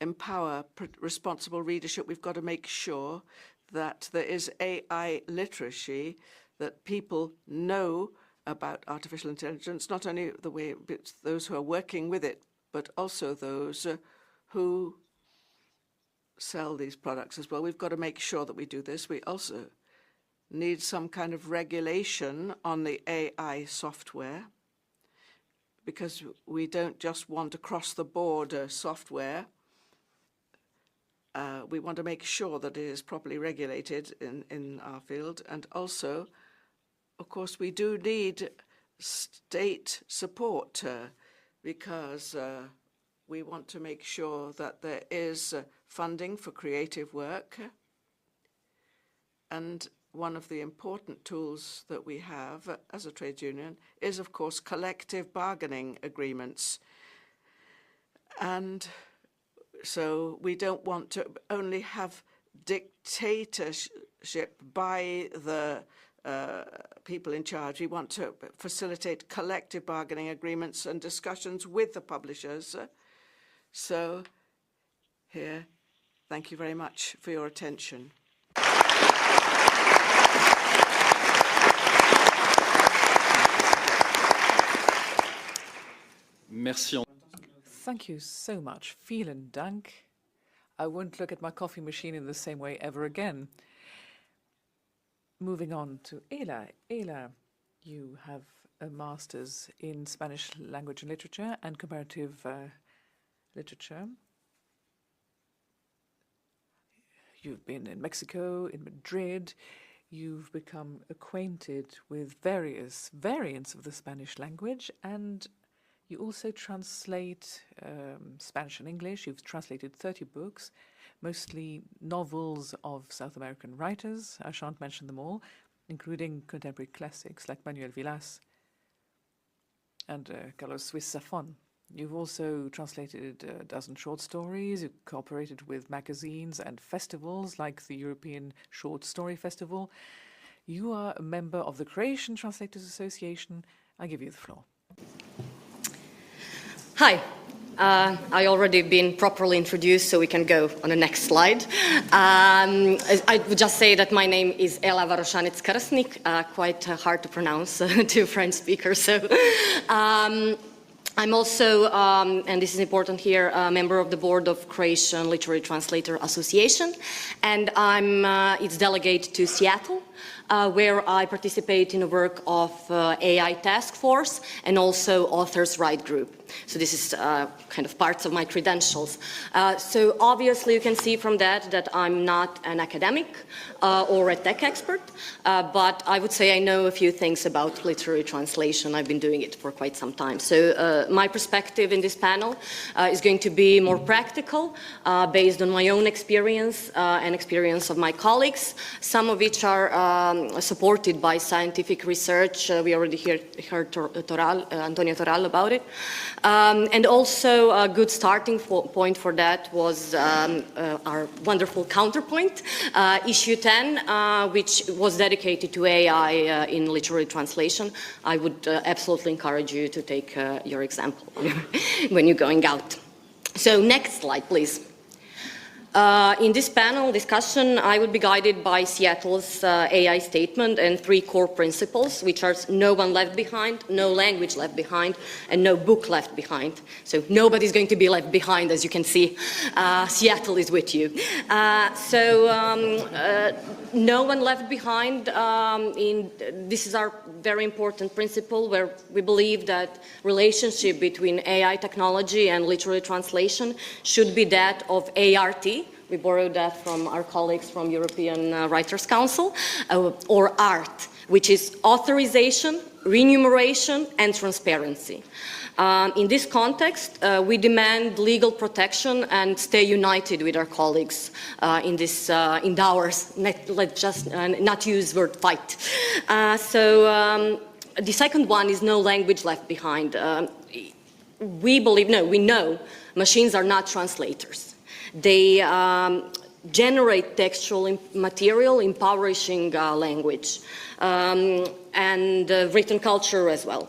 empower responsible readership. We've got to make sure that there is AI literacy, that people know about artificial intelligence, not only the way those who are working with it, but also those who sell these products as well. We've got to make sure that we do this. We also need some kind of regulation on the AI software, because we don't just want across-the-board software. We want to make sure that it is properly regulated in our field. And also, of course, we do need state support because we want to make sure that there is funding for creative work. And one of the important tools that we have as a trade union is, of course, collective bargaining agreements. And so we don't want to only have dictatorship by the people in charge. We want to facilitate collective bargaining agreements and discussions with the publishers. So here, thank you very much for your attention. Merci. Thank you so much. Vielen Dank. I won't look at my coffee machine in the same way ever again. Moving on to Ela. Ela, you have a master's in Spanish language and literature and comparative literature. You've been in Mexico, in Madrid. You've become acquainted with various variants of the Spanish language, and you also translate Spanish and English. You've translated 30 books, mostly novels of South American writers. I shan't mention them all, including contemporary classics like Manuel Vilas and Carlos Suisse Zafón. You've also translated a dozen short stories. You've cooperated with magazines and festivals like the European Short Story Festival. You are a member of the Croatian Translators Association. I give you the floor. Hi. I already been properly introduced, so we can go on the next slide. I would just say that my name is Ela Varošanec Krsnik, quite hard to pronounce to French speakers. So I'm also, and this is important here, a member of the board of Croatian Literary Translator Association, and I'm its delegate to CEATL, where I participate in the work of AI task force and also authors' right group. So this is kind of parts of my credentials. So obviously you can see from that I'm not an academic or a tech expert, but I would say I know a few things about literary translation. I've been doing it for quite some time. So my perspective in this panel is going to be more practical, based on my own experience and experience of my colleagues, some of which are supported by scientific research. We already heard Antonio Toral about it. And also a good starting point for that was our wonderful counterpoint, issue 10, which was dedicated to AI in literary translation. I would absolutely encourage you to take your example when you're going out. So next slide, please. In this panel discussion, I would be guided by CEATL's AI statement and 3 core principles, which are no one left behind, no language left behind, and no book left behind. So nobody's going to be left behind, as you can see. CEATL is with you. No one left behind. This is our very important principle, where we believe that relationship between AI technology and literary translation should be that of ART. We borrowed that from our colleagues from European Writers' Council, or ART, which is authorization, remuneration, and transparency. In this context, we demand legal protection and stay united with our colleagues in this endeavors. Let's just not use the word fight. The second one is no language left behind. We know machines are not translators. They generate textual material, empowering language, and written culture as well.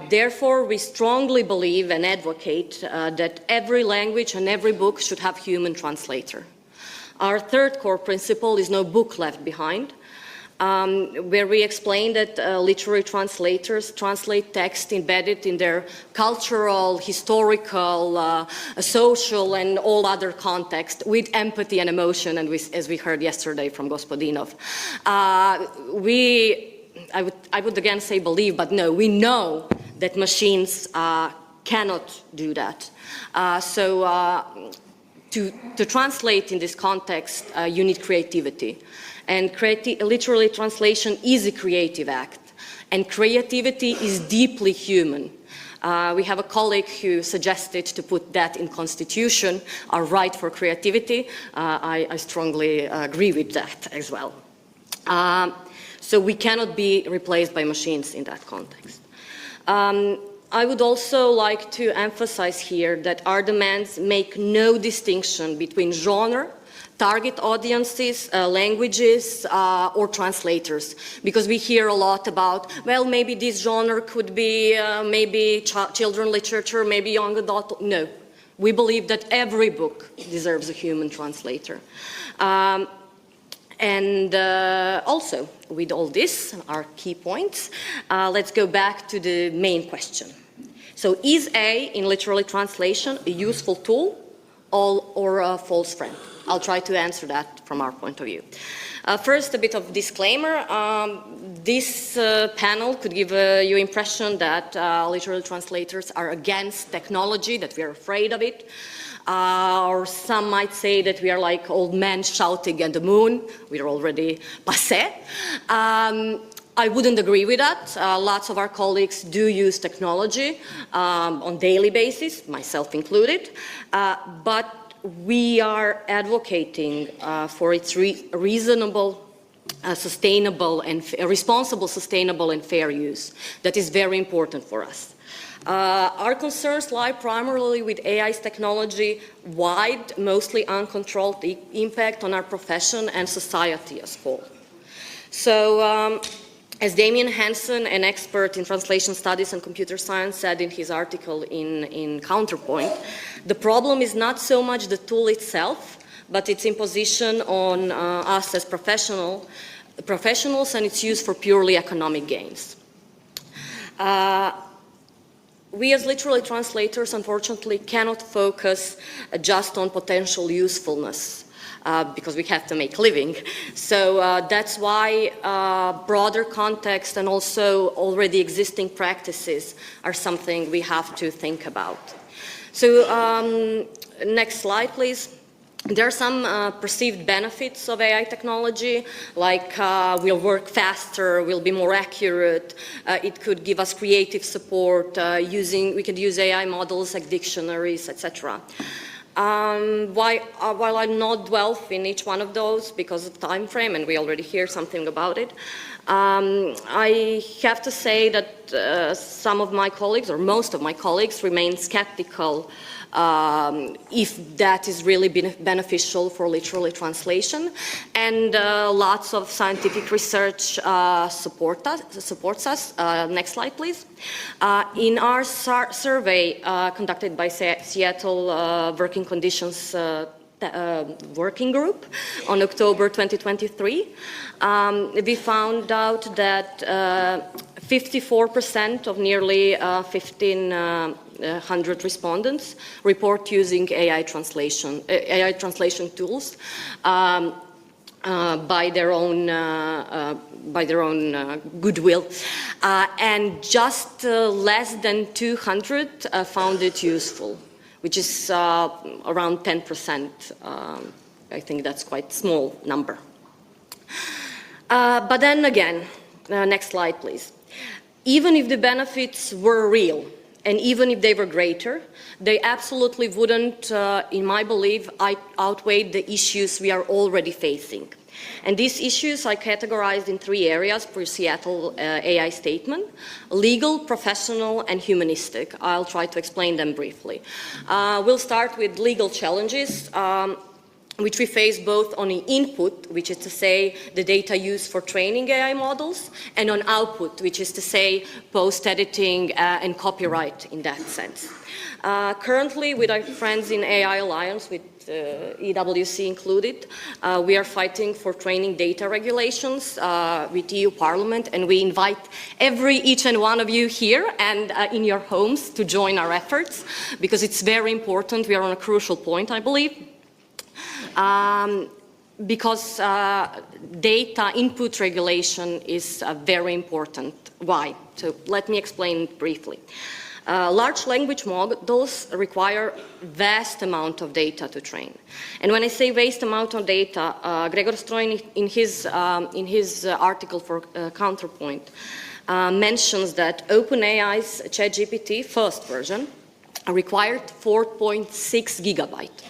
Therefore, we strongly believe and advocate that every language and every book should have human translator. Our third core principle is no book left behind, where we explain that literary translators translate text embedded in their cultural, historical, social, and all other context with empathy and emotion, and as we heard yesterday from Gospodinov. I would again say believe, but no, we know that machines cannot do that. To translate in this context, you need creativity. And literary translation is a creative act. And creativity is deeply human. We have a colleague who suggested to put that in Constitution, our right for creativity. I strongly agree with that as well. So we cannot be replaced by machines in that context. I would also like to emphasize here that our demands make no distinction between genre, target audiences, languages, or translators, because we hear a lot about, well, maybe this genre could be maybe children literature, maybe young adult. No, we believe that every book deserves a human translator. Also, with all this, our key points, let's go back to the main question. So, is AI in literary translation a useful tool or a false friend? I'll try to answer that from our point of view. First, a bit of disclaimer. This panel could give you impression that literary translators are against technology, that we are afraid of it. Or some might say that we are like old men shouting at the moon. We are already passé. I wouldn't agree with that. Lots of our colleagues do use technology on a daily basis, myself included. But we are advocating for its reasonable, sustainable, and responsible, sustainable, and fair use. That is very important for us. Our concerns lie primarily with AI's technology, wide, mostly uncontrolled impact on our profession and society as a whole. So, as André Hansen, an expert in translation studies and computer science, said in his article in Counterpoint, the problem is not so much the tool itself, but its imposition on us as professionals and its use for purely economic gains. We as literary translators, unfortunately, cannot focus just on potential usefulness because we have to make a living. So that's why broader context and also already existing practices are something we have to think about. So next slide, please. There are some perceived benefits of AI technology, like we'll work faster, we'll be more accurate, it could give us creative support, we could use AI models like dictionaries, etc. While I'm not delve in each one of those because of time frame, and we already hear something about it, I have to say that some of my colleagues, or most of my colleagues, remain skeptical if that is really beneficial for literary translation. And lots of scientific research supports us. Next slide, please. In our survey conducted by CEATL Working Conditions Working Group on October 2023, we found out that 54% of nearly 1,500 respondents report using AI translation tools by their own goodwill, and just less than 200 found it useful, which is around 10%. I think that's quite a small number. But then again, next slide, please. Even if the benefits were real, and even if they were greater, they absolutely wouldn't, in my belief, outweigh the issues we are already facing. And these issues I categorized in 3 areas per CEATL AI statement: legal, professional, and humanistic. I'll try to explain them briefly. We'll start with legal challenges, which we face both on the input, which is to say the data used for training AI models, and on output, which is to say post-editing and copyright in that sense. Currently, with our friends in AI Alliance, with EWC included, we are fighting for training data regulations with EU Parliament, and we invite each and one of you here and in your homes to join our efforts, because it's very important. We are on a crucial point, I believe. Because data input regulation is very important. Why? So let me explain briefly. Large language models require vast amount of data to train. And when I say vast amount of data, Gregor Strojny in his article for Counterpoint mentions that OpenAI's ChatGPT first version required 4.6 gigabyte.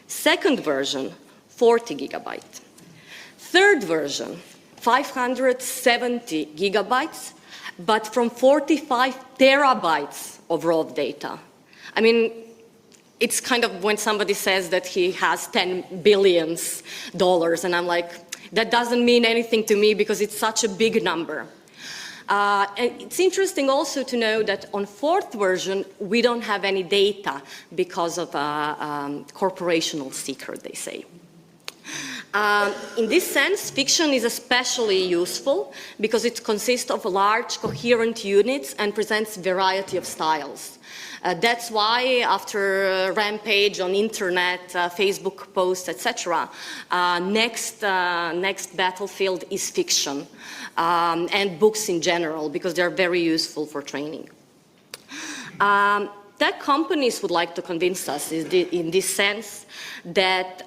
Second version, 40 gigabyte. Third version, 570 gigabytes, but from 45 terabytes of raw data. I mean, it's kind of when somebody says that he has $10 billion, and I'm like, that doesn't mean anything to me because it's such a big number. And it's interesting also to know that on fourth version, we don't have any data because of corporational secret, they say. In this sense, fiction is especially useful because it consists of large coherent units and presents variety of styles. That's why after Rampage on internet, Facebook posts, etc., next battlefield is fiction, and books in general, because they're very useful for training. Tech companies would like to convince us in this sense that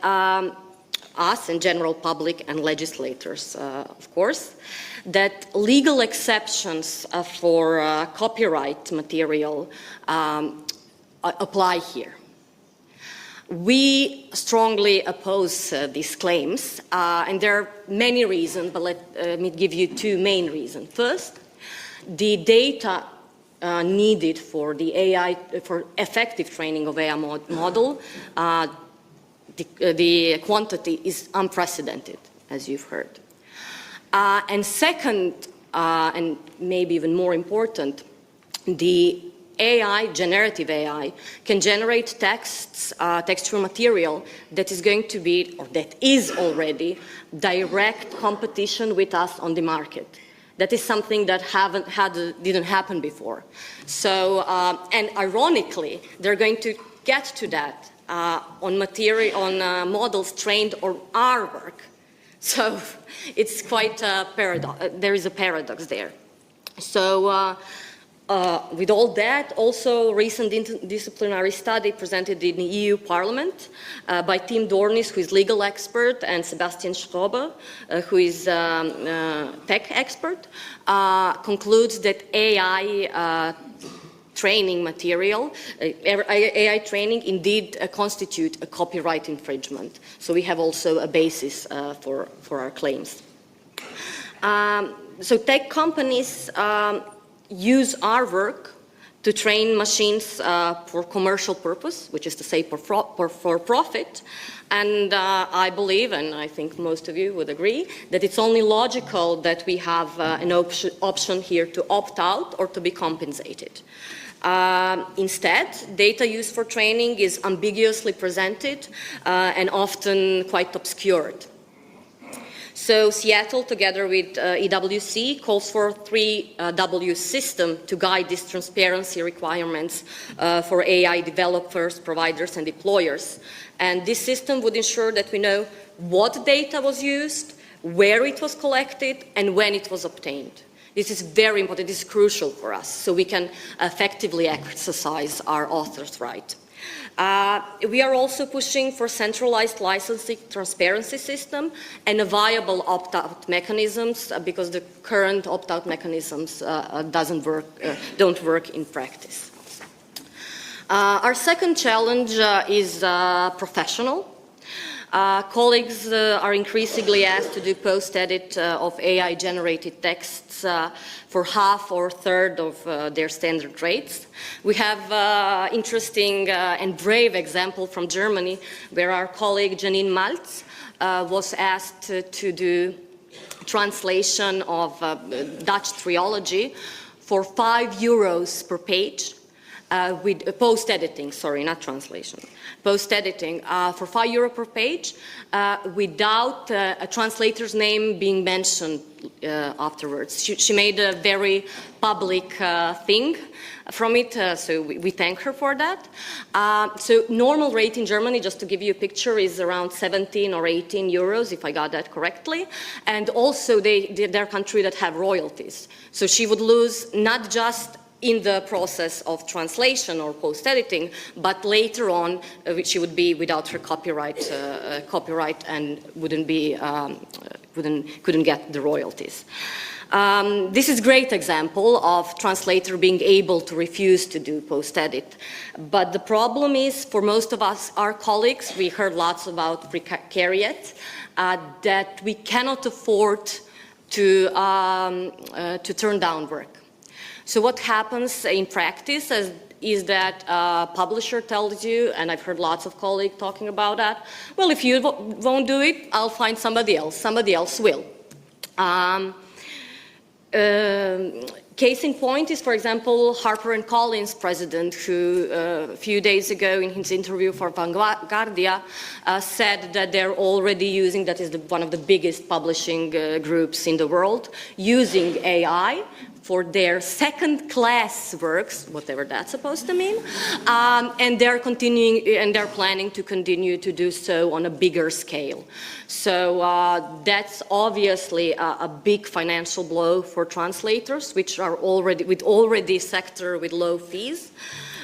us and general public and legislators, of course, that legal exceptions for copyright material apply here. We strongly oppose these claims, and there are many reasons, but let me give you 2 main reasons. First, the data needed for the AI, for effective training of AI model, the quantity is unprecedented, as you've heard. And second, and maybe even more important, the AI, generative AI, can generate texts, textual material that is going to be, or that is already, direct competition with us on the market. That is something that didn't happen before. So, and ironically, they're going to get to that on models trained on our work. So it's quite a paradox. There is a paradox there. So with all that, also recent interdisciplinary study presented in the EU Parliament by Tim Dornis, who is legal expert, and Sebastian Schrober, who is tech expert, concludes that AI training material, AI training indeed constitute a copyright infringement. So we have also a basis for our claims. So tech companies use our work to train machines for commercial purpose, which is to say for profit. And I believe, and I think most of you would agree, that it's only logical that we have an option here to opt out or to be compensated. Instead, data used for training is ambiguously presented and often quite obscured. So CEATL, together with EWC, calls for a 3W system to guide these transparency requirements for AI developers, providers, and deployers. And this system would ensure that we know what data was used, where it was collected, and when it was obtained. This is very important. This is crucial for us, so we can effectively exercise our author's right. We are also pushing for centralized licensing transparency system and a viable opt-out mechanisms because the current opt-out mechanisms don't work in practice. Our second challenge is professional. Colleagues are increasingly asked to do post-edit of AI-generated texts for half or a third of their standard rates. We have interesting and brave example from Germany, where our colleague Janine Maltz was asked to do translation of Dutch trilogy for €5 per page. With post-editing, sorry, not translation, post-editing for €5 per page without a translator's name being mentioned afterwards. She made a very public thing from it, so we thank her for that. So normal rate in Germany, just to give you a picture, is around 17 or 18 euros, if I got that correctly. And also they're a country that have royalties. So she would lose not just in the process of translation or post-editing, but later on she would be without her copyright and couldn't get the royalties. This is a great example of translator being able to refuse to do post-edit. But the problem is, for most of us, our colleagues, we heard lots about precariat, that we cannot afford to turn down work. So what happens in practice is that a publisher tells you, and I've heard lots of colleagues talking about that, well, if you won't do it, I'll find somebody else will. Case in point is, for example, Harper & Collins president, who a few days ago in his interview for Vanguardia said that they're already using, that is one of the biggest publishing groups in the world, using AI for their second-class works, whatever that's supposed to mean, and they're planning to continue to do so on a bigger scale. So that's obviously a big financial blow for translators, which are already a sector with low fees.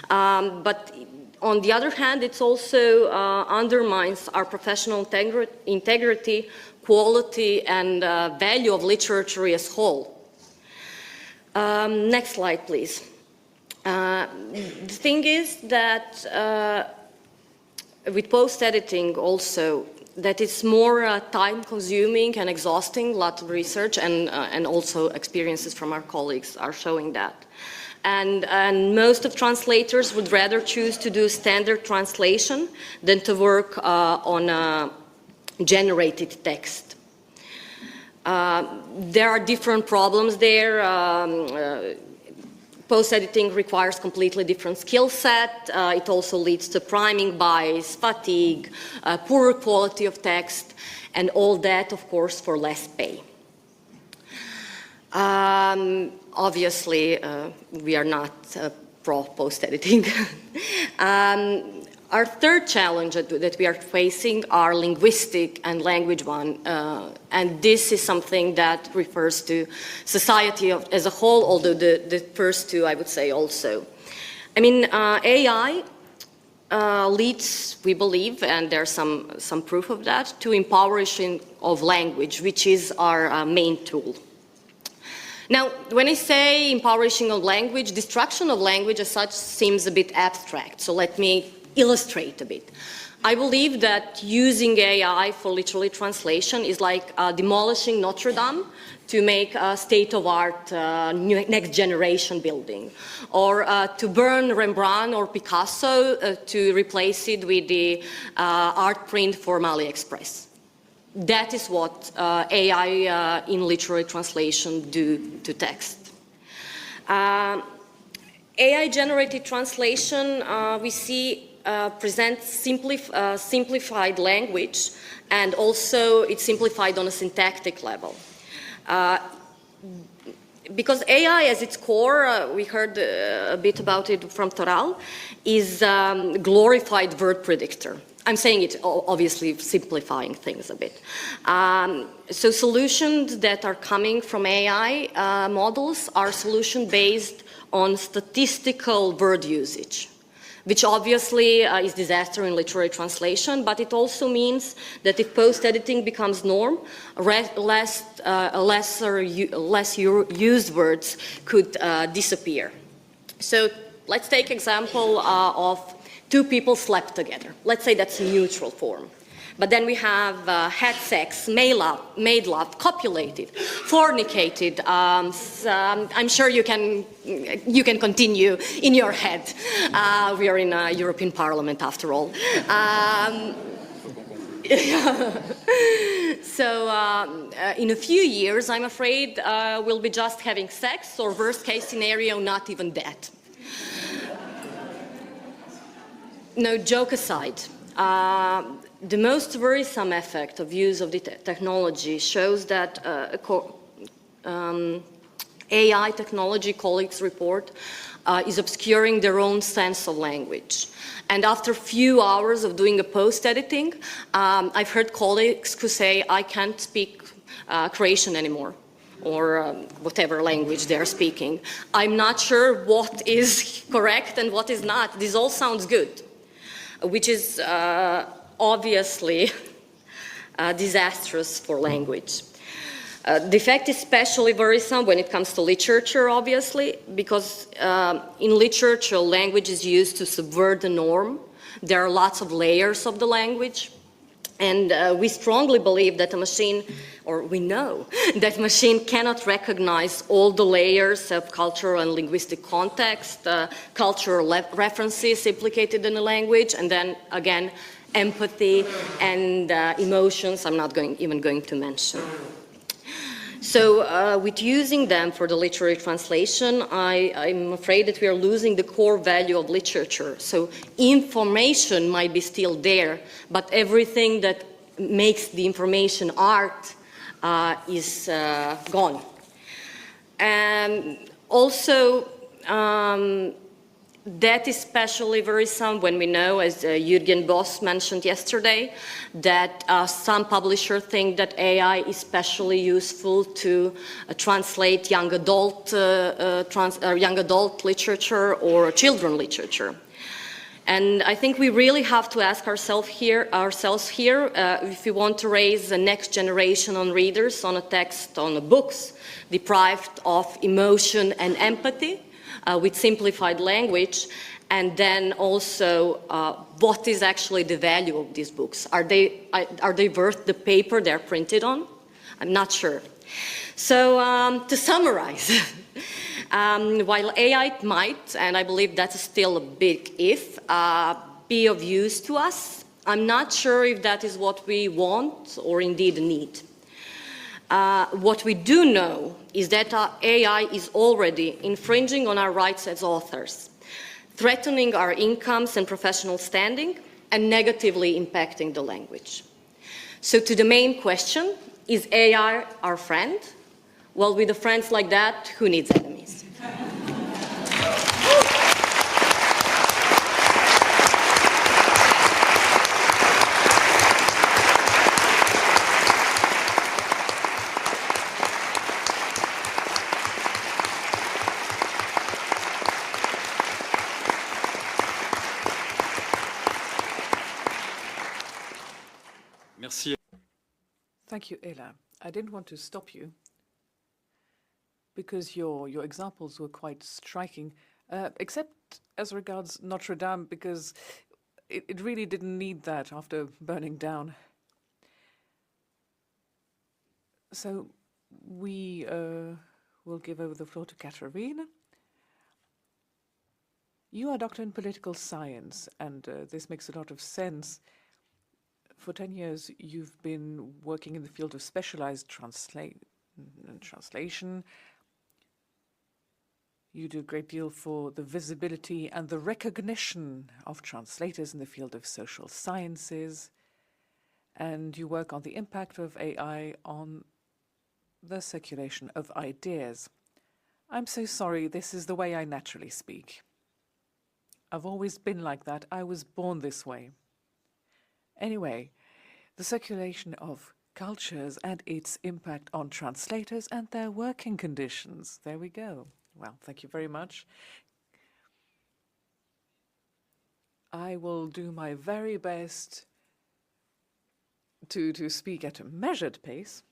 But on the other hand, it also undermines our professional integrity, quality, and value of literature as a whole. Next slide, please. The thing is that with post-editing also, that it's more time-consuming and exhausting. A lot of research and also experiences from our colleagues are showing that. And most of translators would rather choose to do standard translation than to work on a generated text. There are different problems there. Post-editing requires completely different skill set. It also leads to priming bias, fatigue, poor quality of text, and all that, of course, for less pay. Obviously, we are not pro post-editing. Our third challenge that we are facing are linguistic and language one, and this is something that refers to society as a whole, although the first two I would say also. I mean, AI leads, we believe, and there's some proof of that, to impoverishing of language, which is our main tool. Now, when I say impoverishing of language, destruction of language as such seems a bit abstract, so let me illustrate a bit. I believe that using AI for literary translation is like demolishing Notre Dame to make a state-of-art next generation building, or to burn Rembrandt or Picasso to replace it with the art print from AliExpress. That is what AI in literary translation do to text. AI-generated translation, we see, presents simplified language, and also it's simplified on a syntactic level. Because AI, as its core, we heard a bit about it from Toral, is glorified word predictor. I'm saying it, obviously, simplifying things a bit. So solutions that are coming from AI models are solutions based on statistical word usage, which obviously is disaster in literary translation, but it also means that if post-editing becomes norm, less used words could disappear. So let's take example of two people slept together. Let's say that's a neutral form. But then we have had sex, made love, copulated, fornicated. I'm sure you can continue in your head. We are in a European Parliament after all. So in a few years, I'm afraid we'll be just having sex, or worst case scenario, not even that. No, joke aside. The most worrisome effect of use of the technology shows that AI technology colleagues report is obscuring their own sense of language. And after a few hours of doing a post-editing, I've heard colleagues who say, I can't speak Croatian anymore, or whatever language they're speaking. I'm not sure what is correct and what is not. This all sounds good, which is obviously disastrous for language. The effect is especially worrisome when it comes to literature, obviously, because in literature, language is used to subvert the norm. There are lots of layers of the language, and we strongly believe that a machine, or we know that machine cannot recognize all the layers of cultural and linguistic context, cultural references implicated in the language, and then again, empathy and emotions I'm not even going to mention. So with using them for the literary translation, I'm afraid that we are losing the core value of literature. So information might be still there, but everything that makes the information art is gone. And also, that is especially worrisome when we know, as Jürgen Boss mentioned yesterday, that some publishers think that AI is especially useful to translate young adult literature or children literature. And I think we really have to ask ourselves here if we want to raise the next generation of readers on a text, on the books, deprived of emotion and empathy, with simplified language, and then also what is actually the value of these books? Are they worth the paper they're printed on? I'm not sure. So to summarize, while AI might, and I believe that's still a big if, be of use to us, I'm not sure if that is what we want or indeed need. What we do know is that AI is already infringing on our rights as authors, threatening our incomes and professional standing, and negatively impacting the language. So to the main question, is AI our friend? Well, with a friends like that, who needs enemies? Thank you, Ela. I didn't want to stop you, because your examples were quite striking, except as regards Notre Dame, because it really didn't need that after burning down. So we will give over the floor to Katharine. You are a doctor in political science, and this makes a lot of sense. For 10 years, you've been working in the field of specialized translation. You do a great deal for the visibility and the recognition of translators in the field of social sciences. And you work on the impact of AI on the circulation of ideas. I'm so sorry, this is the way I naturally speak. I've always been like that. I was born this way. Anyway, the circulation of cultures and its impact on translators and their working conditions. There we go. Well, thank you very much. I will do my very best to speak at a measured pace.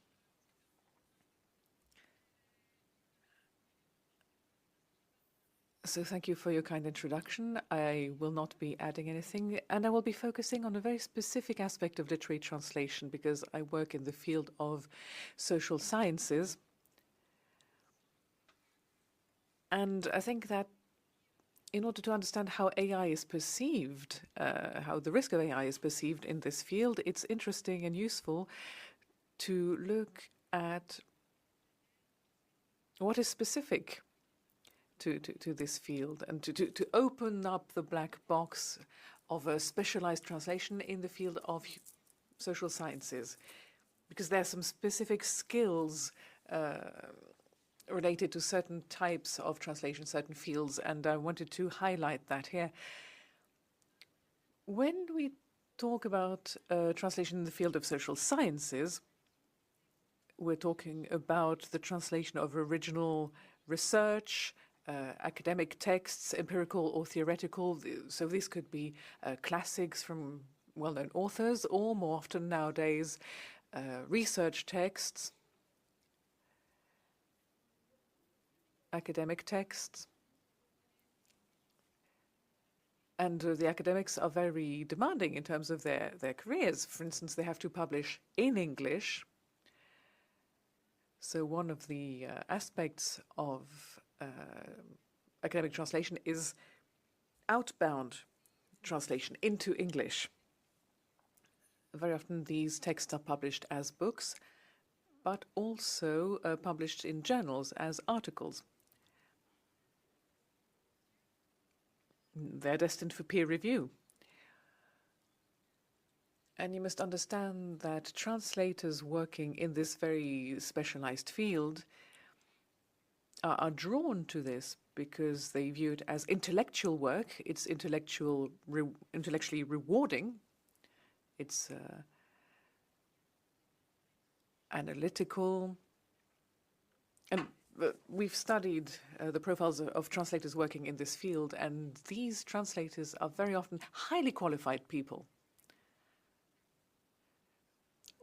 So thank you for your kind introduction. I will not be adding anything, and I will be focusing on a very specific aspect of literary translation because I work in the field of social sciences. And I think that in order to understand how AI is perceived, how the risk of AI is perceived in this field, it's interesting and useful to look at what is specific to this field and to open up the black box of a specialized translation in the field of social sciences, because there are some specific skills related to certain types of translation, certain fields, and I wanted to highlight that here. When we talk about translation in the field of social sciences, we're talking about the translation of original research, academic texts, empirical or theoretical. So this could be classics from well-known authors, or more often nowadays, research texts, academic texts. And the academics are very demanding in terms of their careers. For instance, they have to publish in English. So one of the aspects of academic translation is outbound translation into English. Very often these texts are published as books, but also published in journals as articles. They're destined for peer review. And you must understand that translators working in this very specialized field are drawn to this because they view it as intellectual work. It's intellectually rewarding. It's analytical. And we've studied the profiles of translators working in this field, and these translators are very often highly qualified people.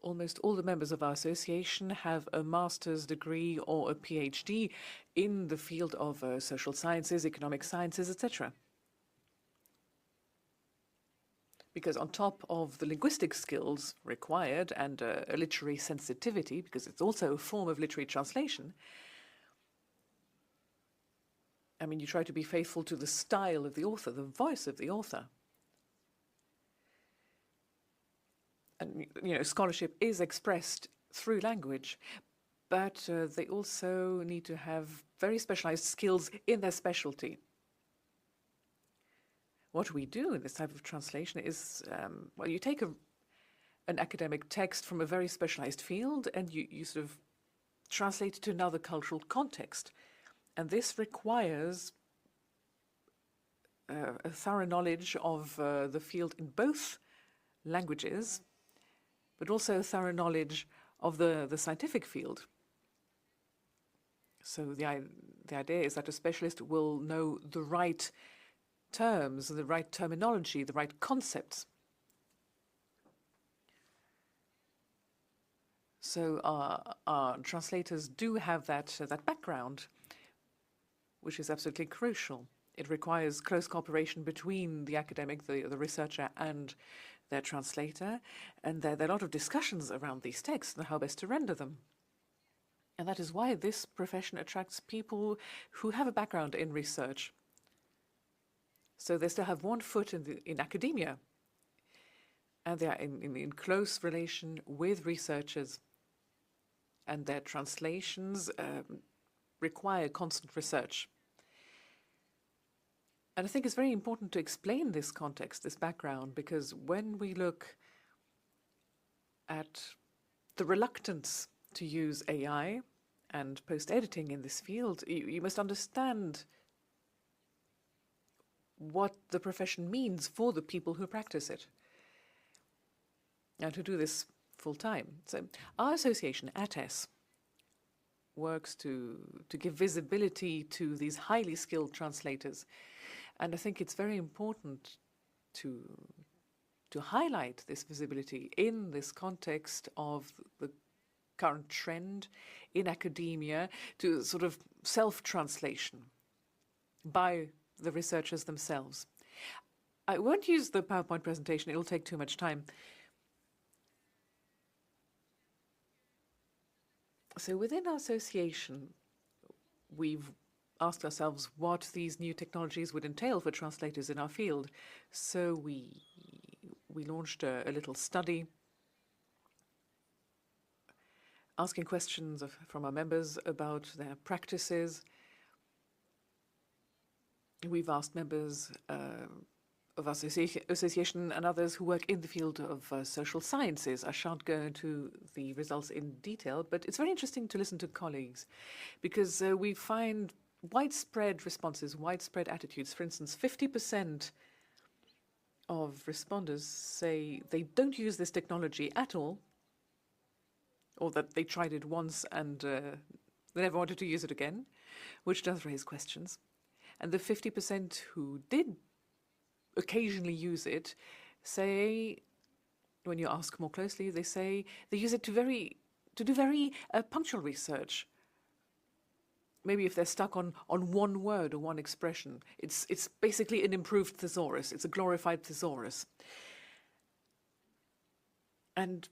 Almost all the members of our association have a master's degree or a PhD in the field of social sciences, economic sciences, etc. Because on top of the linguistic skills required and a literary sensitivity, because it's also a form of literary translation, I mean, you try to be faithful to the style of the author, the voice of the author. And, you know, scholarship is expressed through language, but they also need to have very specialized skills in their specialty. What we do in this type of translation is, well, you take an academic text from a very specialized field and you sort of translate it to another cultural context. And this requires a thorough knowledge of the field in both languages, but also a thorough knowledge of the scientific field. So the idea is that a specialist will know the right terms, the right terminology, the right concepts. So our translators do have that background, which is absolutely crucial. It requires close cooperation between the academic, the researcher, and their translator. And there are a lot of discussions around these texts and how best to render them. And that is why this profession attracts people who have a background in research. So they still have one foot in academia. And they are in close relation with researchers. And their translations require constant research. And I think it's very important to explain this context, this background, because when we look at the reluctance to use AI and post-editing in this field, you must understand what the profession means for the people who practice it and who do this full-time. So our association, ATESS, works to give visibility to these highly skilled translators. And I think it's very important to highlight this visibility in this context of the current trend in academia to sort of self-translation by the researchers themselves. I won't use the PowerPoint presentation, it'll take too much time. So within our association, we've asked ourselves what these new technologies would entail for translators in our field. So we launched a little study asking questions from our members about their practices. We've asked members of our association and others who work in the field of social sciences. I shan't go into the results in detail, but it's very interesting to listen to colleagues because we find widespread responses, widespread attitudes. For instance, 50% of responders say they don't use this technology at all, or that they tried it once and they never wanted to use it again, which does raise questions. And the 50% who did occasionally use it say, when you ask more closely, they say they use it to do very punctual research. Maybe if they're stuck on one word or one expression, it's basically an improved thesaurus. It's a glorified thesaurus. And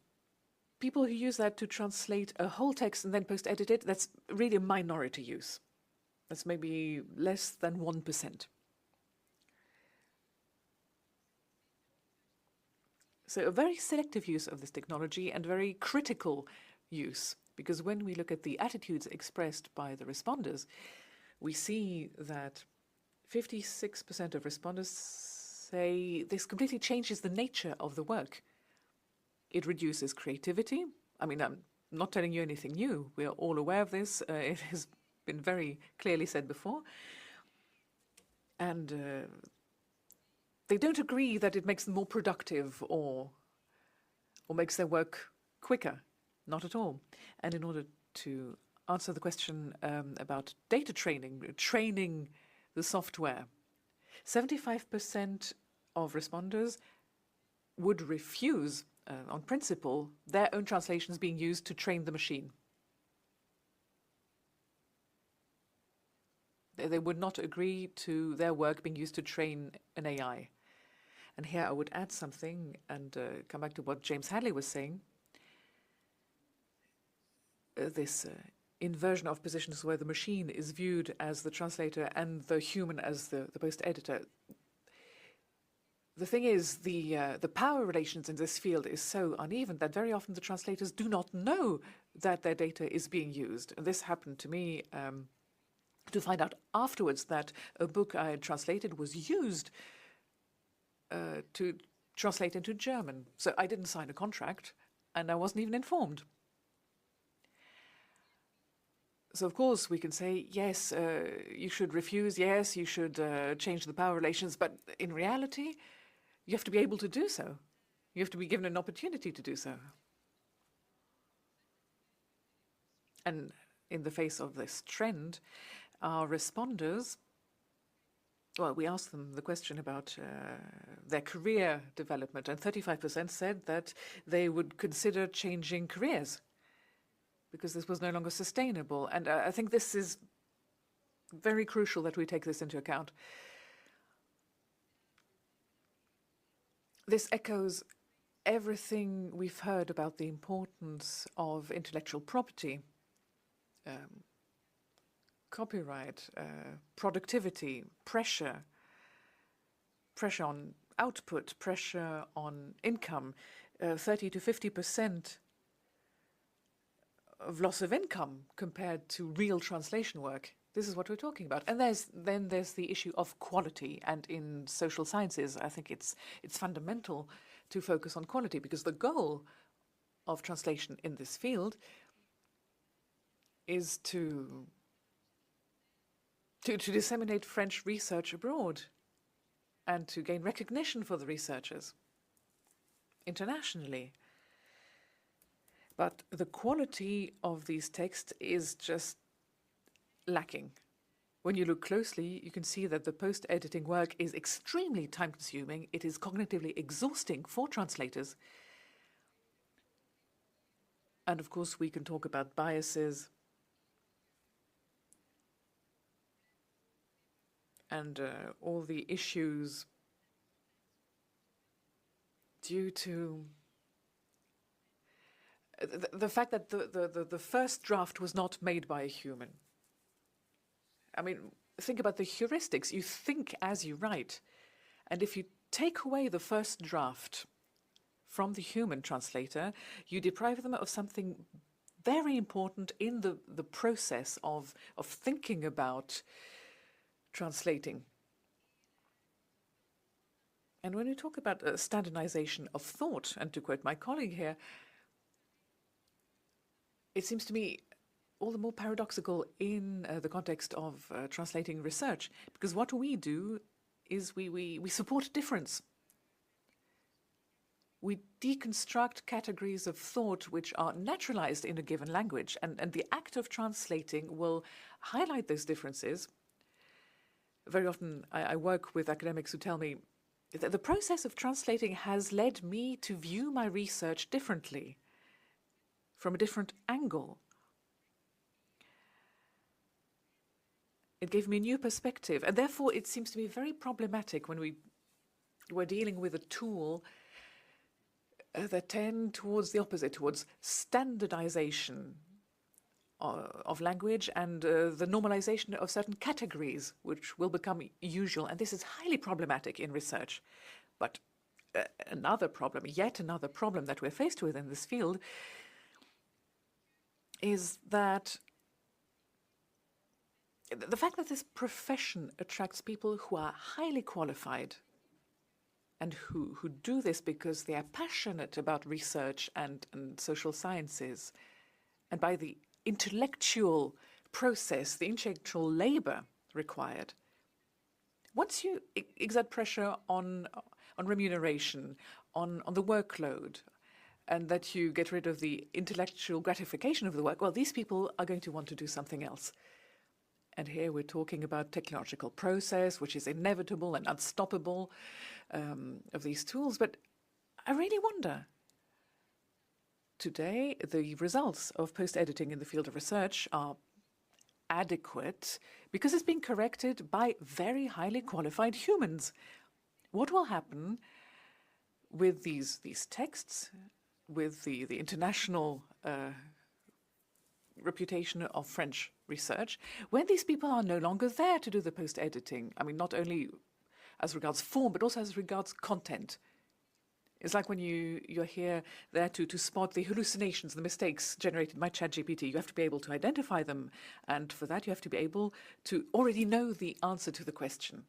people who use that to translate a whole text and then post-edit it, that's really a minority use. That's maybe less than 1%. So a very selective use of this technology and very critical use, because when we look at the attitudes expressed by the responders, we see that 56% of responders say this completely changes the nature of the work. It reduces creativity. I mean, I'm not telling you anything new. We are all aware of this. It has been very clearly said before. And they don't agree that it makes them more productive or makes their work quicker. Not at all. And in order to answer the question about data training the software, 75% of responders would refuse, on principle, their own translations being used to train the machine. They would not agree to their work being used to train an AI. And here I would add something and come back to what James Hadley was saying. This inversion of positions where the machine is viewed as the translator and the human as the post-editor. The thing is, the power relations in this field is so uneven that very often the translators do not know that their data is being used. And this happened to me to find out afterwards that a book I had translated was used to translate into German. So I didn't sign a contract, and I wasn't even informed. So, of course, we can say, yes, you should refuse, yes, you should change the power relations, but in reality, you have to be able to do so. You have to be given an opportunity to do so. And in the face of this trend, our responders, well, we asked them the question about their career development, and 35% said that they would consider changing careers. because this was no longer sustainable. And I think this is very crucial that we take this into account. This echoes everything we've heard about the importance of intellectual property, copyright, productivity, pressure on output, pressure on income, 30 to 50% of loss of income compared to real translation work. This is what we're talking about. And then there's the issue of quality. And in social sciences, I think it's fundamental to focus on quality, because the goal of translation in this field is to disseminate French research abroad and to gain recognition for the researchers internationally. But the quality of these texts is just lacking. When you look closely, you can see that the post-editing work is extremely time-consuming. It is cognitively exhausting for translators. And of course, we can talk about biases and all the issues due to the fact that the first draft was not made by a human. I mean, think about the heuristics. You think as you write. And if you take away the first draft from the human translator, you deprive them of something very important in the process of thinking about translating. And when we talk about standardization of thought, and to quote my colleague here, it seems to me all the more paradoxical in the context of translating research, because what we do is we support difference. We deconstruct categories of thought which are naturalized in a given language, and the act of translating will highlight those differences. Very often I work with academics who tell me that the process of translating has led me to view my research differently, from a different angle. It gave me a new perspective, and therefore it seems to me very problematic when we're dealing with a tool that tend towards the opposite, towards standardization of language and the normalization of certain categories, which will become usual. And this is highly problematic in research. But yet another problem that we're faced with in this field is that the fact that this profession attracts people who are highly qualified and who do this because they are passionate about research and social sciences, and by the intellectual process, the intellectual labor required. Once you exert pressure on remuneration, on the workload, and that you get rid of the intellectual gratification of the work, well, these people are going to want to do something else. And here we're talking about technological process, which is inevitable and unstoppable of these tools. But I really wonder, today, the results of post-editing in the field of research are adequate because it's being corrected by very highly qualified humans. What will happen with these texts, with the international reputation of French research, when these people are no longer there to do the post-editing? I mean, not only as regards form, but also as regards content. It's like when you're here there to spot the hallucinations, the mistakes generated by ChatGPT. You have to be able to identify them. And for that, you have to be able to already know the answer to the question.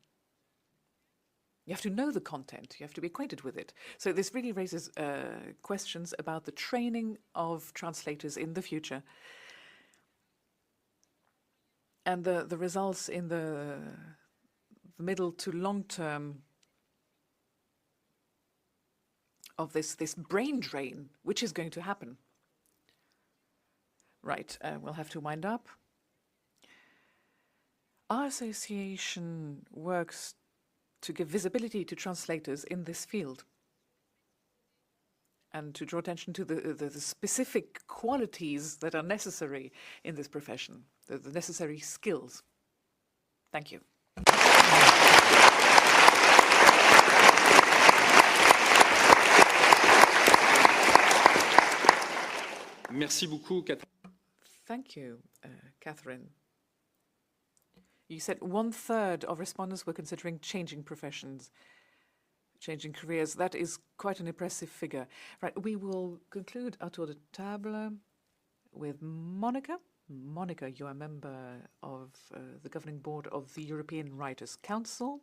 You have to know the content. You have to be acquainted with it. So this really raises questions about the training of translators in the future. And the results in the middle to long term of this brain drain, which is going to happen. Right, we'll have to wind up. Our association works to give visibility to translators in this field. and to draw attention to the specific qualities that are necessary in this profession, the necessary skills. Thank you. Merci beaucoup, Catherine. Thank you, Catherine. You said 1/3 of respondents were considering changing professions, changing careers. That is quite an impressive figure. Right, we will conclude our tour de table with Monika. Monika, you are a member of the governing board of the European Writers' Council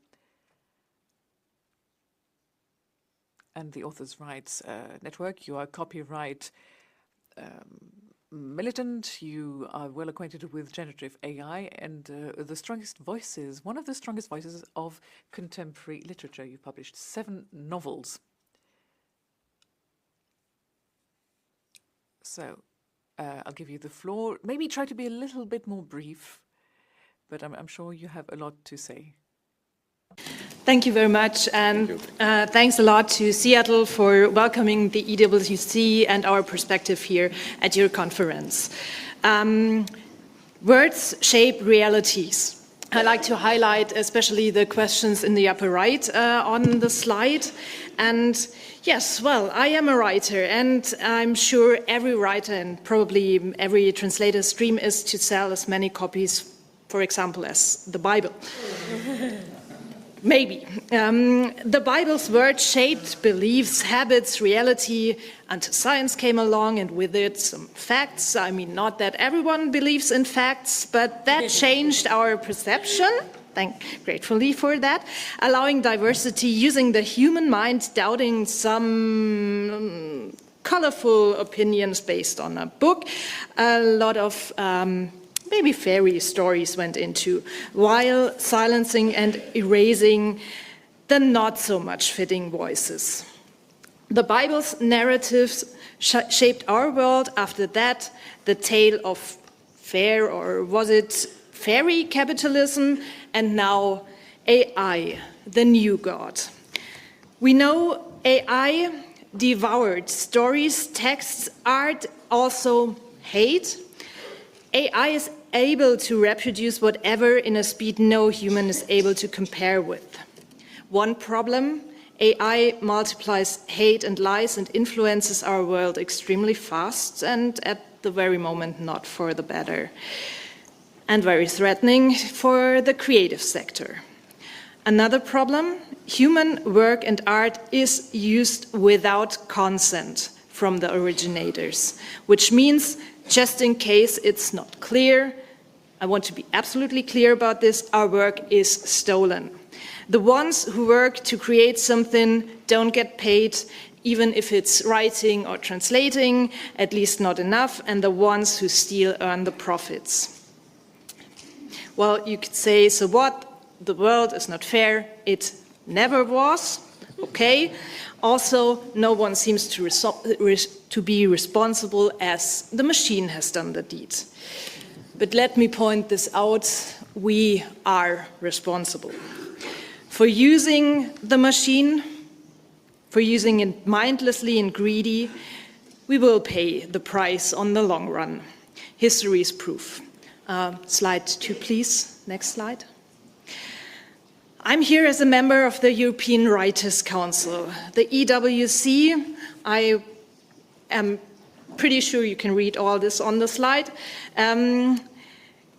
and the Authors' Rights Network. You are a copyright militant. You are well acquainted with generative AI and the strongest voices, one of the strongest voices of contemporary literature. You published 7 novels. So I'll give you the floor. Maybe try to be a little bit more brief, but I'm sure you have a lot to say. Thank you very much, and thanks a lot to CEATL for welcoming the EWC and our perspective here at your conference. Words shape realities. I like to highlight especially the questions in the upper right on the slide. And yes, well, I am a writer, and I'm sure every writer and probably every translator's dream is to sell as many copies, for example, as the Bible. Maybe. The Bible's words shaped beliefs, habits, reality, until science came along and with it some facts. I mean, not that everyone believes in facts, but that changed our perception. Gratefully for that. Allowing diversity, using the human mind, doubting some colorful opinions based on a book. A lot of maybe fairy stories went into, while silencing and erasing the not so much fitting voices. The Bible's narratives shaped our world. After that, the tale of fair, or was it fairy capitalism, and now AI, the new god. We know AI devoured stories, texts, art, also hate. AI is able to reproduce whatever in a speed no human is able to compare with. One problem, AI multiplies hate and lies and influences our world extremely fast, and at the very moment not for the better, and very threatening for the creative sector. Another problem, human work and art is used without consent from the originators, which means, just in case it's not clear, I want to be absolutely clear about this, our work is stolen. The ones who work to create something don't get paid, even if it's writing or translating, at least not enough, and the ones who steal earn the profits. Well, you could say, so what? The world is not fair. It never was. Okay. Also, no one seems to be responsible, as the machine has done the deed. But let me point this out. We are responsible for using the machine, for using it mindlessly and greedy. We will pay the price on the long run. History is proof. Slide 2, please. Next slide. I'm here as a member of the European Writers' Council. The EWC, I am pretty sure you can read all this on the slide,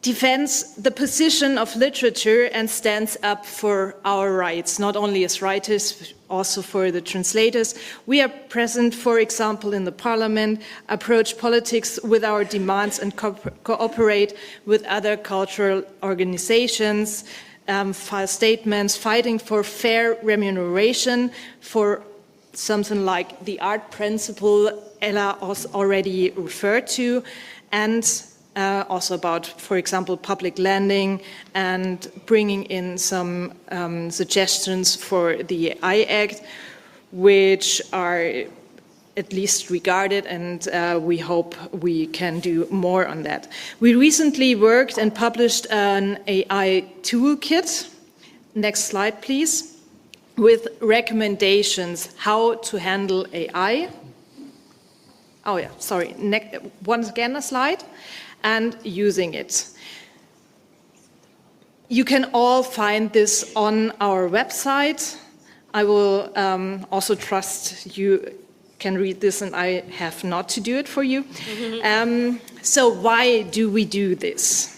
defends the position of literature and stands up for our rights, not only as writers, also for the translators. We are present, for example, in the Parliament, approach politics with our demands and cooperate with other cultural organizations, file statements, fighting for fair remuneration, for something like the art principle Ela already referred to, and also about, for example, public lending and bringing in some suggestions for the AI Act, which are at least regarded, and we hope we can do more on that. We recently worked and published an AI toolkit, next slide please, with recommendations how to handle AI. oh yeah, sorry, once again a slide, and using it. You can all find this on our website. I will also trust you can read this and I have not to do it for you. So why do we do this?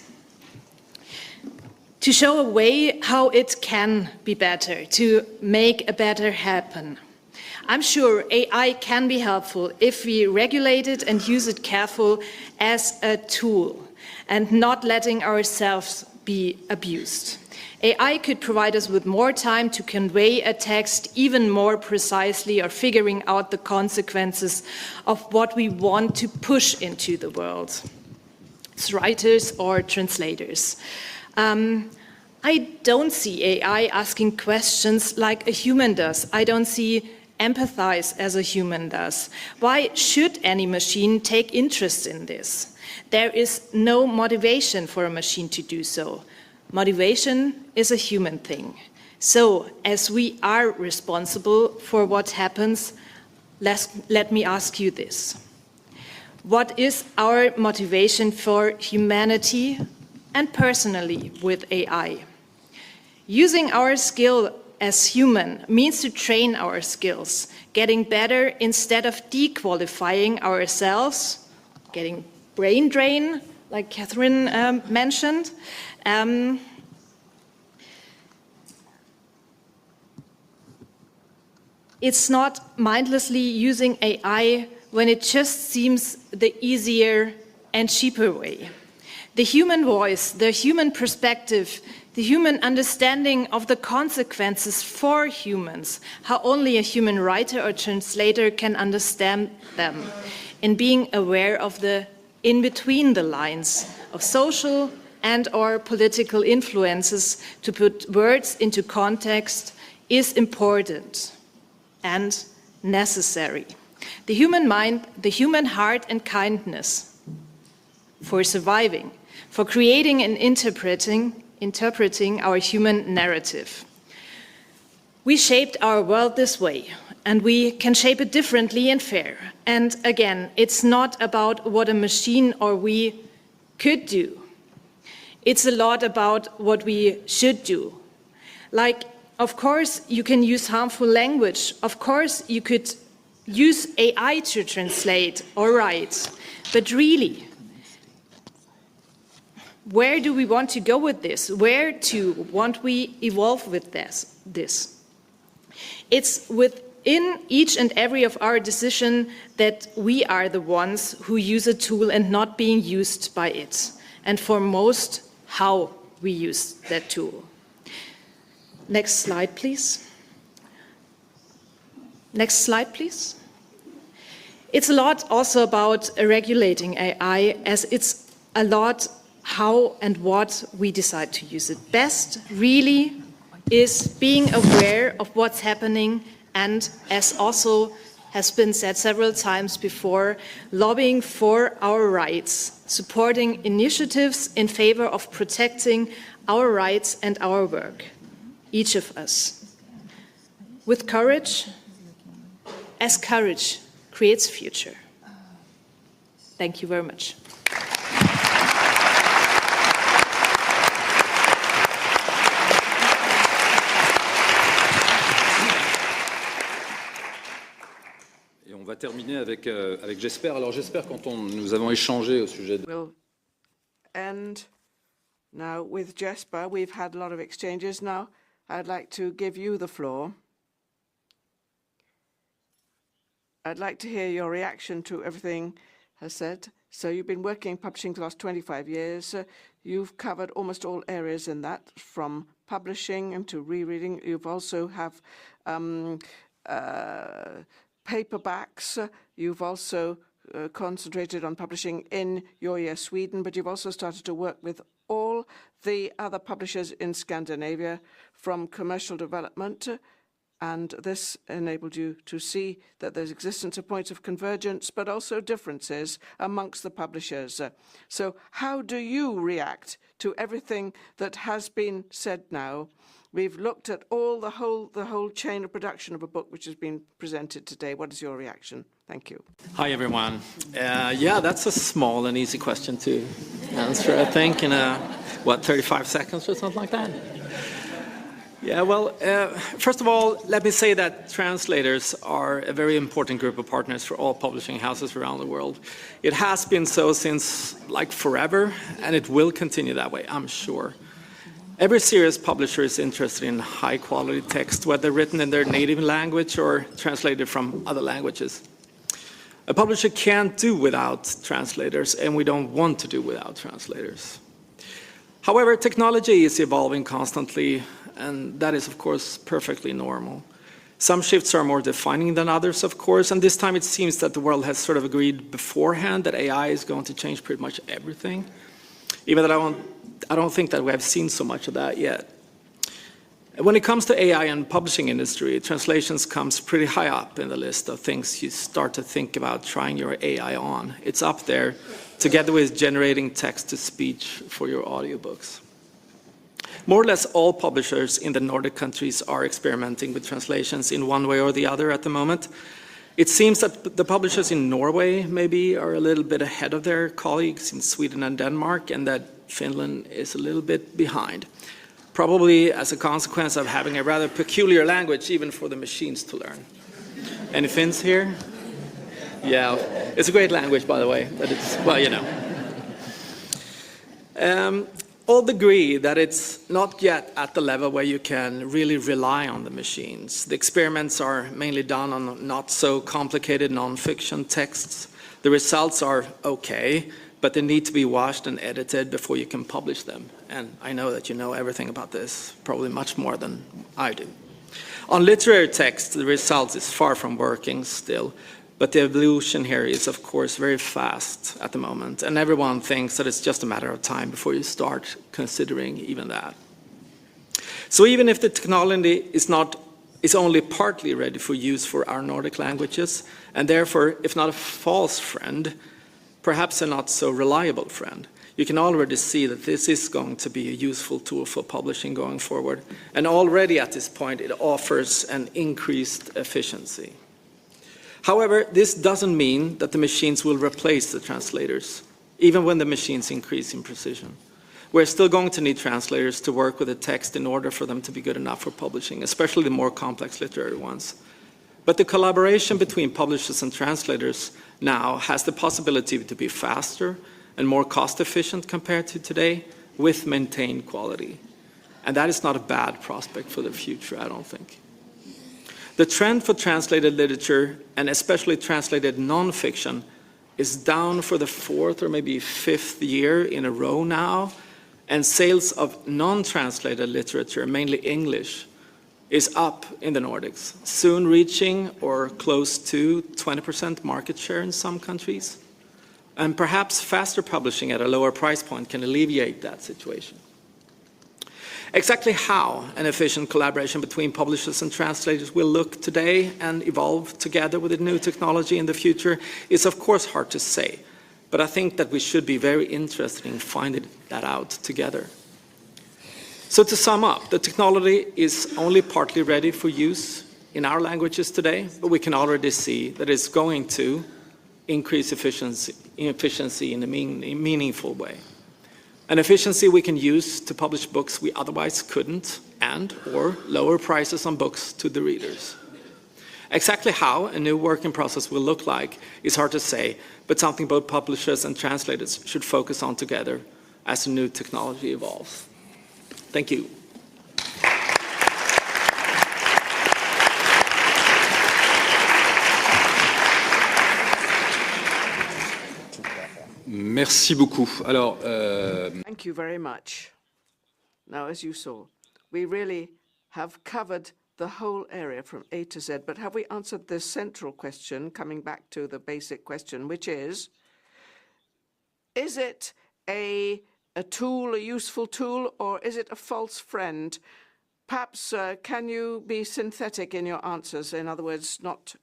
To show a way how it can be better, to make a better happen. I'm sure AI can be helpful if we regulate it and use it careful as a tool and not letting ourselves be abused. AI could provide us with more time to convey a text even more precisely or figuring out the consequences of what we want to push into the world. As writers or translators. I don't see AI asking questions like a human does. I don't see empathize as a human does. Why should any machine take interest in this? There is no motivation for a machine to do so. Motivation is a human thing. So, as we are responsible for what happens, let me ask you this. What is our motivation for humanity and personally with AI? Using our skill as human means to train our skills, getting better instead of dequalifying ourselves, getting brain drain, like Catherine mentioned. It's not mindlessly using AI when it just seems the easier and cheaper way. The human voice, the human perspective, the human understanding of the consequences for humans, how only a human writer or translator can understand them, in being aware of the in-between the lines of social and/or political influences to put words into context is important and necessary. The human mind, the human heart and kindness for surviving, for creating and interpreting our human narrative. We shaped our world this way, and we can shape it differently and fair. And again, it's not about what a machine or we could do. It's a lot about what we should do. Like, of course, you can use harmful language. Of course, you could use AI to translate or write. But really, where do we want to go with this? Where to want we evolve with this? It's within each and every of our decision that we are the ones who use a tool and not being used by it. And for most, how we use that tool. Next slide, please. Next slide, please. It's a lot also about regulating AI, as it's a lot how and what we decide to use it. Best really is being aware of what's happening and, as also has been said several times before, lobbying for our rights, supporting initiatives in favor of protecting our rights and our work, each of us. With courage, as courage creates future. Thank you very much. Et on va terminer avec Jesper. Alors Jesper, quand nous avons échangé au sujet de... We'll end now with Jesper. We've had a lot of exchanges now. I'd like to give you the floor. I'd like to hear your reaction to everything has said. So you've been working in publishing for the last 25 years. You've covered almost all areas in that, from publishing and to rereading. You've also have paperbacks. You've also concentrated on publishing in your year Sweden, but you've also started to work with all the other publishers in Scandinavia, from commercial development and this enabled you to see that there's existence of points of convergence, but also differences amongst the publishers. So how do you react to everything that has been said now? We've looked at all the whole chain of production of a book which has been presented today. What is your reaction? Thank you. Hi, everyone. Yeah, that's a small and easy question to answer, I think, in 35 seconds or something like that? Yeah, well, first of all, let me say that translators are a very important group of partners for all publishing houses around the world. It has been so since, like, forever, and it will continue that way, I'm sure. Every serious publisher is interested in high-quality text, whether written in their native language or translated from other languages. A publisher can't do without translators, and we don't want to do without translators. However, technology is evolving constantly, and that is, of course, perfectly normal. Some shifts are more defining than others, of course, and this time it seems that the world has sort of agreed beforehand that AI is going to change pretty much everything, even though I don't think that we have seen so much of that yet. When it comes to AI and publishing industry, translations comes pretty high up in the list of things you start to think about trying your AI on. It's up there, together with generating text-to-speech for your audiobooks. More or less all publishers in the Nordic countries are experimenting with translations in one way or the other at the moment. It seems that the publishers in Norway maybe are a little bit ahead of their colleagues in Sweden and Denmark, and that Finland is a little bit behind, probably as a consequence of having a rather peculiar language even for the machines to learn. Any Finns here? Yeah, it's a great language, by the way, but it's, well, you know. All agree that it's not yet at the level where you can really rely on the machines. The experiments are mainly done on not so complicated non-fiction texts. The results are okay, but they need to be washed and edited before you can publish them. And I know that you know everything about this, probably much more than I do. On literary text, the result is far from working still, but the evolution here is, of course, very fast at the moment, and everyone thinks that it's just a matter of time before you start considering even that. So even if the technology is only partly ready for use for our Nordic languages, and therefore, if not a false friend, perhaps a not so reliable friend, you can already see that this is going to be a useful tool for publishing going forward, and already at this point it offers an increased efficiency. However, this doesn't mean that the machines will replace the translators, even when the machines increase in precision. We're still going to need translators to work with the text in order for them to be good enough for publishing, especially the more complex literary ones. But the collaboration between publishers and translators now has the possibility to be faster and more cost-efficient compared to today, with maintained quality. And that is not a bad prospect for the future, I don't think. The trend for translated literature, and especially translated non-fiction, is down for the 4th or maybe 5th year in a row now, and sales of non-translated literature, mainly English, is up in the Nordics, soon reaching or close to 20% market share in some countries. And perhaps faster publishing at a lower price point can alleviate that situation. Exactly how an efficient collaboration between publishers and translators will look today and evolve together with the new technology in the future is of course hard to say, but I think that we should be very interested in finding that out together. So to sum up, the technology is only partly ready for use in our languages today, but we can already see that it's going to increase efficiency in a meaningful way. An efficiency we can use to publish books we otherwise couldn't, and/or lower prices on books to the readers. Exactly how a new working process will look like is hard to say, but something both publishers and translators should focus on together as the new technology evolves. Thank you. Merci beaucoup. Alors, Thank you very much. Now, as you saw, we really have covered the whole area from A to Z, but have we answered the central question, coming back to the basic question, which is it a tool, a useful tool, or is it a false friend? perhaps can you be synthetic in your answers? In other words, not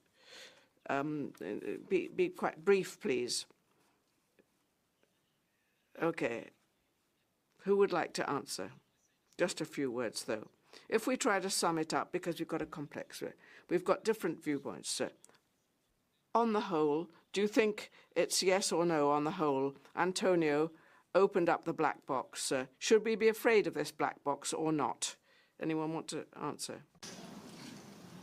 be quite brief, please. Okay. Who would like to answer? Just a few words, though. If we try to sum it up, because we've got a complex, we've got different viewpoints. On the whole, do you think it's yes or no on the whole? Antonio opened up the black box. Should we be afraid of this black box or not? Anyone want to answer?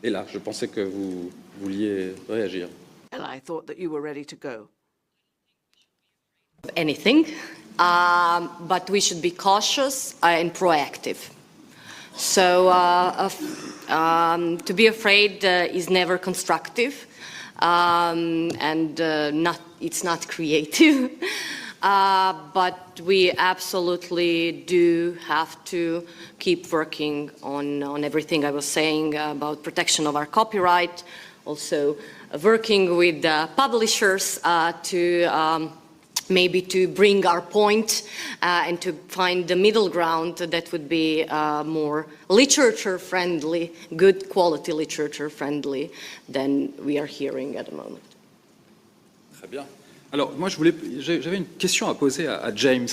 Ela, je pensais que vous vouliez réagir. Ela, I thought that you were ready to go. Anything, but we should be cautious and proactive. So to be afraid is never constructive, and it's not creative. But we absolutely do have to keep working on everything I was saying about protection of our copyright, also working with publishers to maybe to bring our point and to find the middle ground that would be more literature-friendly, good quality literature-friendly than we are hearing at the moment. Très bien. Alors, moi, j'avais une question à poser à James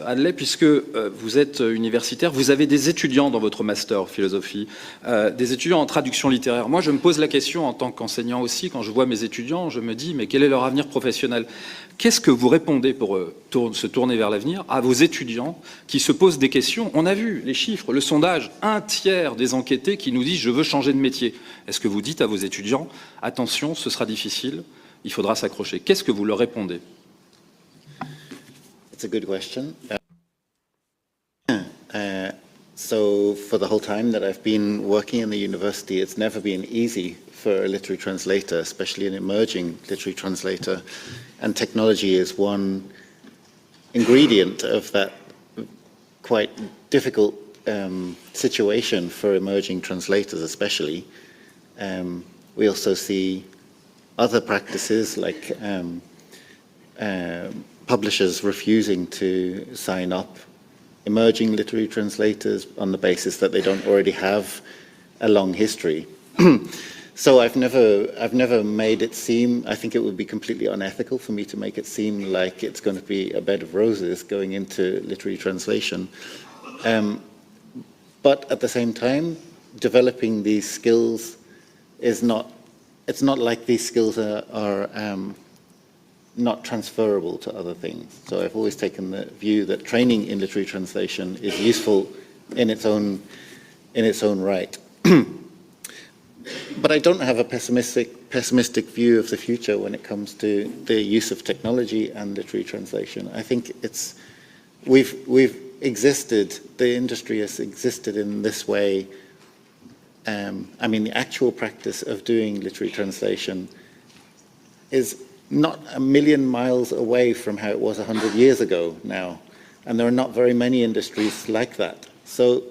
Hadley, puisque vous êtes universitaire, vous avez des étudiants dans votre master philosophie, des étudiants en traduction littéraire. Moi, je me pose la question en tant qu'enseignant aussi, quand je vois mes étudiants, je me dis, mais quel est leur avenir professionnel? Qu'est-ce que vous répondez pour se tourner vers l'avenir à vos étudiants qui se posent des questions? On a vu les chiffres, le sondage, 1/3 des enquêtés qui nous disent « je veux changer de métier ». Est-ce que vous dites à vos étudiants « attention, ce sera difficile, il faudra s'accrocher ». Qu'est-ce que vous leur répondez? It's a good question. So for the whole time that I've been working in the university, it's never been easy for a literary translator, especially an emerging literary translator. And technology is one ingredient of that quite difficult situation for emerging translators, especially. We also see other practices like publishers refusing to sign up emerging literary translators on the basis that they don't already have a long history. So I've never made it seem, I think it would be completely unethical for me to make it seem like it's going to be a bed of roses going into literary translation. But at the same time, developing these skills is not, it's not like these skills are not transferable to other things. So I've always taken the view that training in literary translation is useful in its own right. But I don't have a pessimistic view of the future when it comes to the use of technology and literary translation. I think we've existed, the industry has existed in this way. I mean, the actual practice of doing literary translation is not a million miles away from how it was 100 years ago now. And there are not very many industries like that. So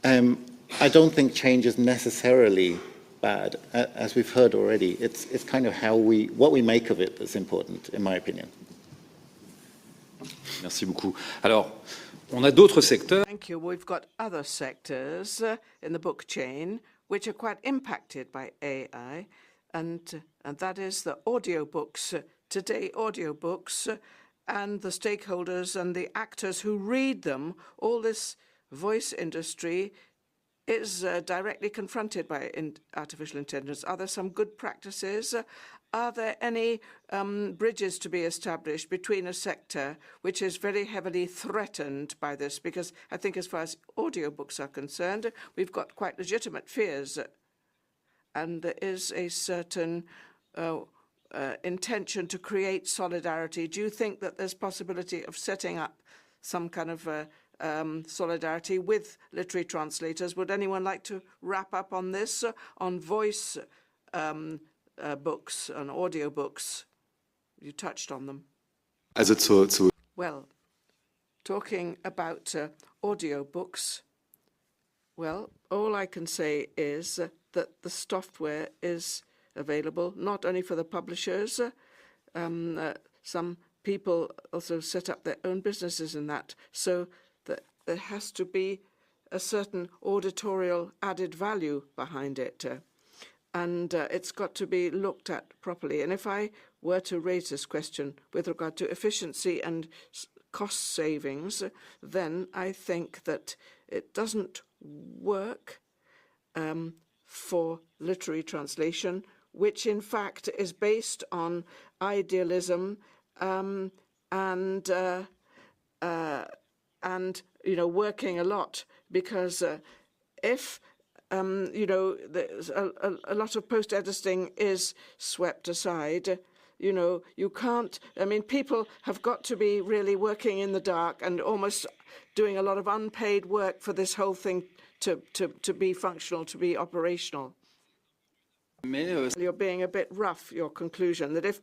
I don't think change is necessarily bad. As we've heard already, it's kind of what we make of it that's important, in my opinion. Merci beaucoup. Alors, on a d'autres secteurs. Thank you. We've got other sectors in the book chain which are quite impacted by AI, and that is the audiobooks. Today, audiobooks and the stakeholders and the actors who read them, all this voice industry is directly confronted by artificial intelligence. Are there some good practices? Are there any bridges to be established between a sector which is very heavily threatened by this? Because I think as far as audiobooks are concerned, we've got quite legitimate fears. And there is a certain intention to create solidarity. Do you think that there's possibility of setting up some kind of solidarity with literary translators? Would anyone like to wrap up on this, on voice books and audiobooks? You touched on them. Well, talking about audiobooks, well, all I can say is that the software is available not only for the publishers. Some people also set up their own businesses in that. So that there has to be a certain auditorial added value behind it. And it's got to be looked at properly. And if I were to raise this question with regard to efficiency and cost savings, then I think that it doesn't work for literary translation, which in fact is based on idealism and working a lot, because if there's a lot of post-editing is swept aside. You can't, people have got to be really working in the dark and almost doing a lot of unpaid work for this whole thing to be functional, to be operational. You're being a bit rough, your conclusion, that if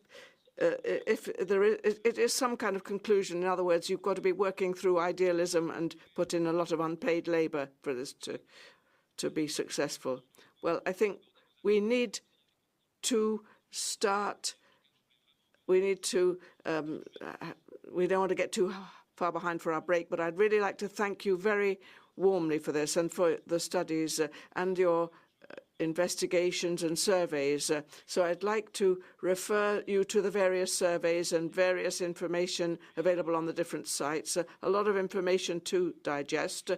there is, it is some kind of conclusion. In other words, you've got to be working through idealism and put in a lot of unpaid labor for this to be successful. Well, I think we need to start, we don't want to get too far behind for our break, but I'd really like to thank you very warmly for this and for the studies and your investigations and surveys. So I'd like to refer you to the various surveys and various information available on the different sites. A lot of information to digest.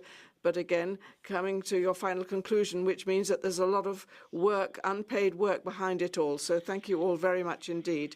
But again, coming to your final conclusion, which means that there's a lot of work, unpaid work behind it all. So thank you all very much indeed.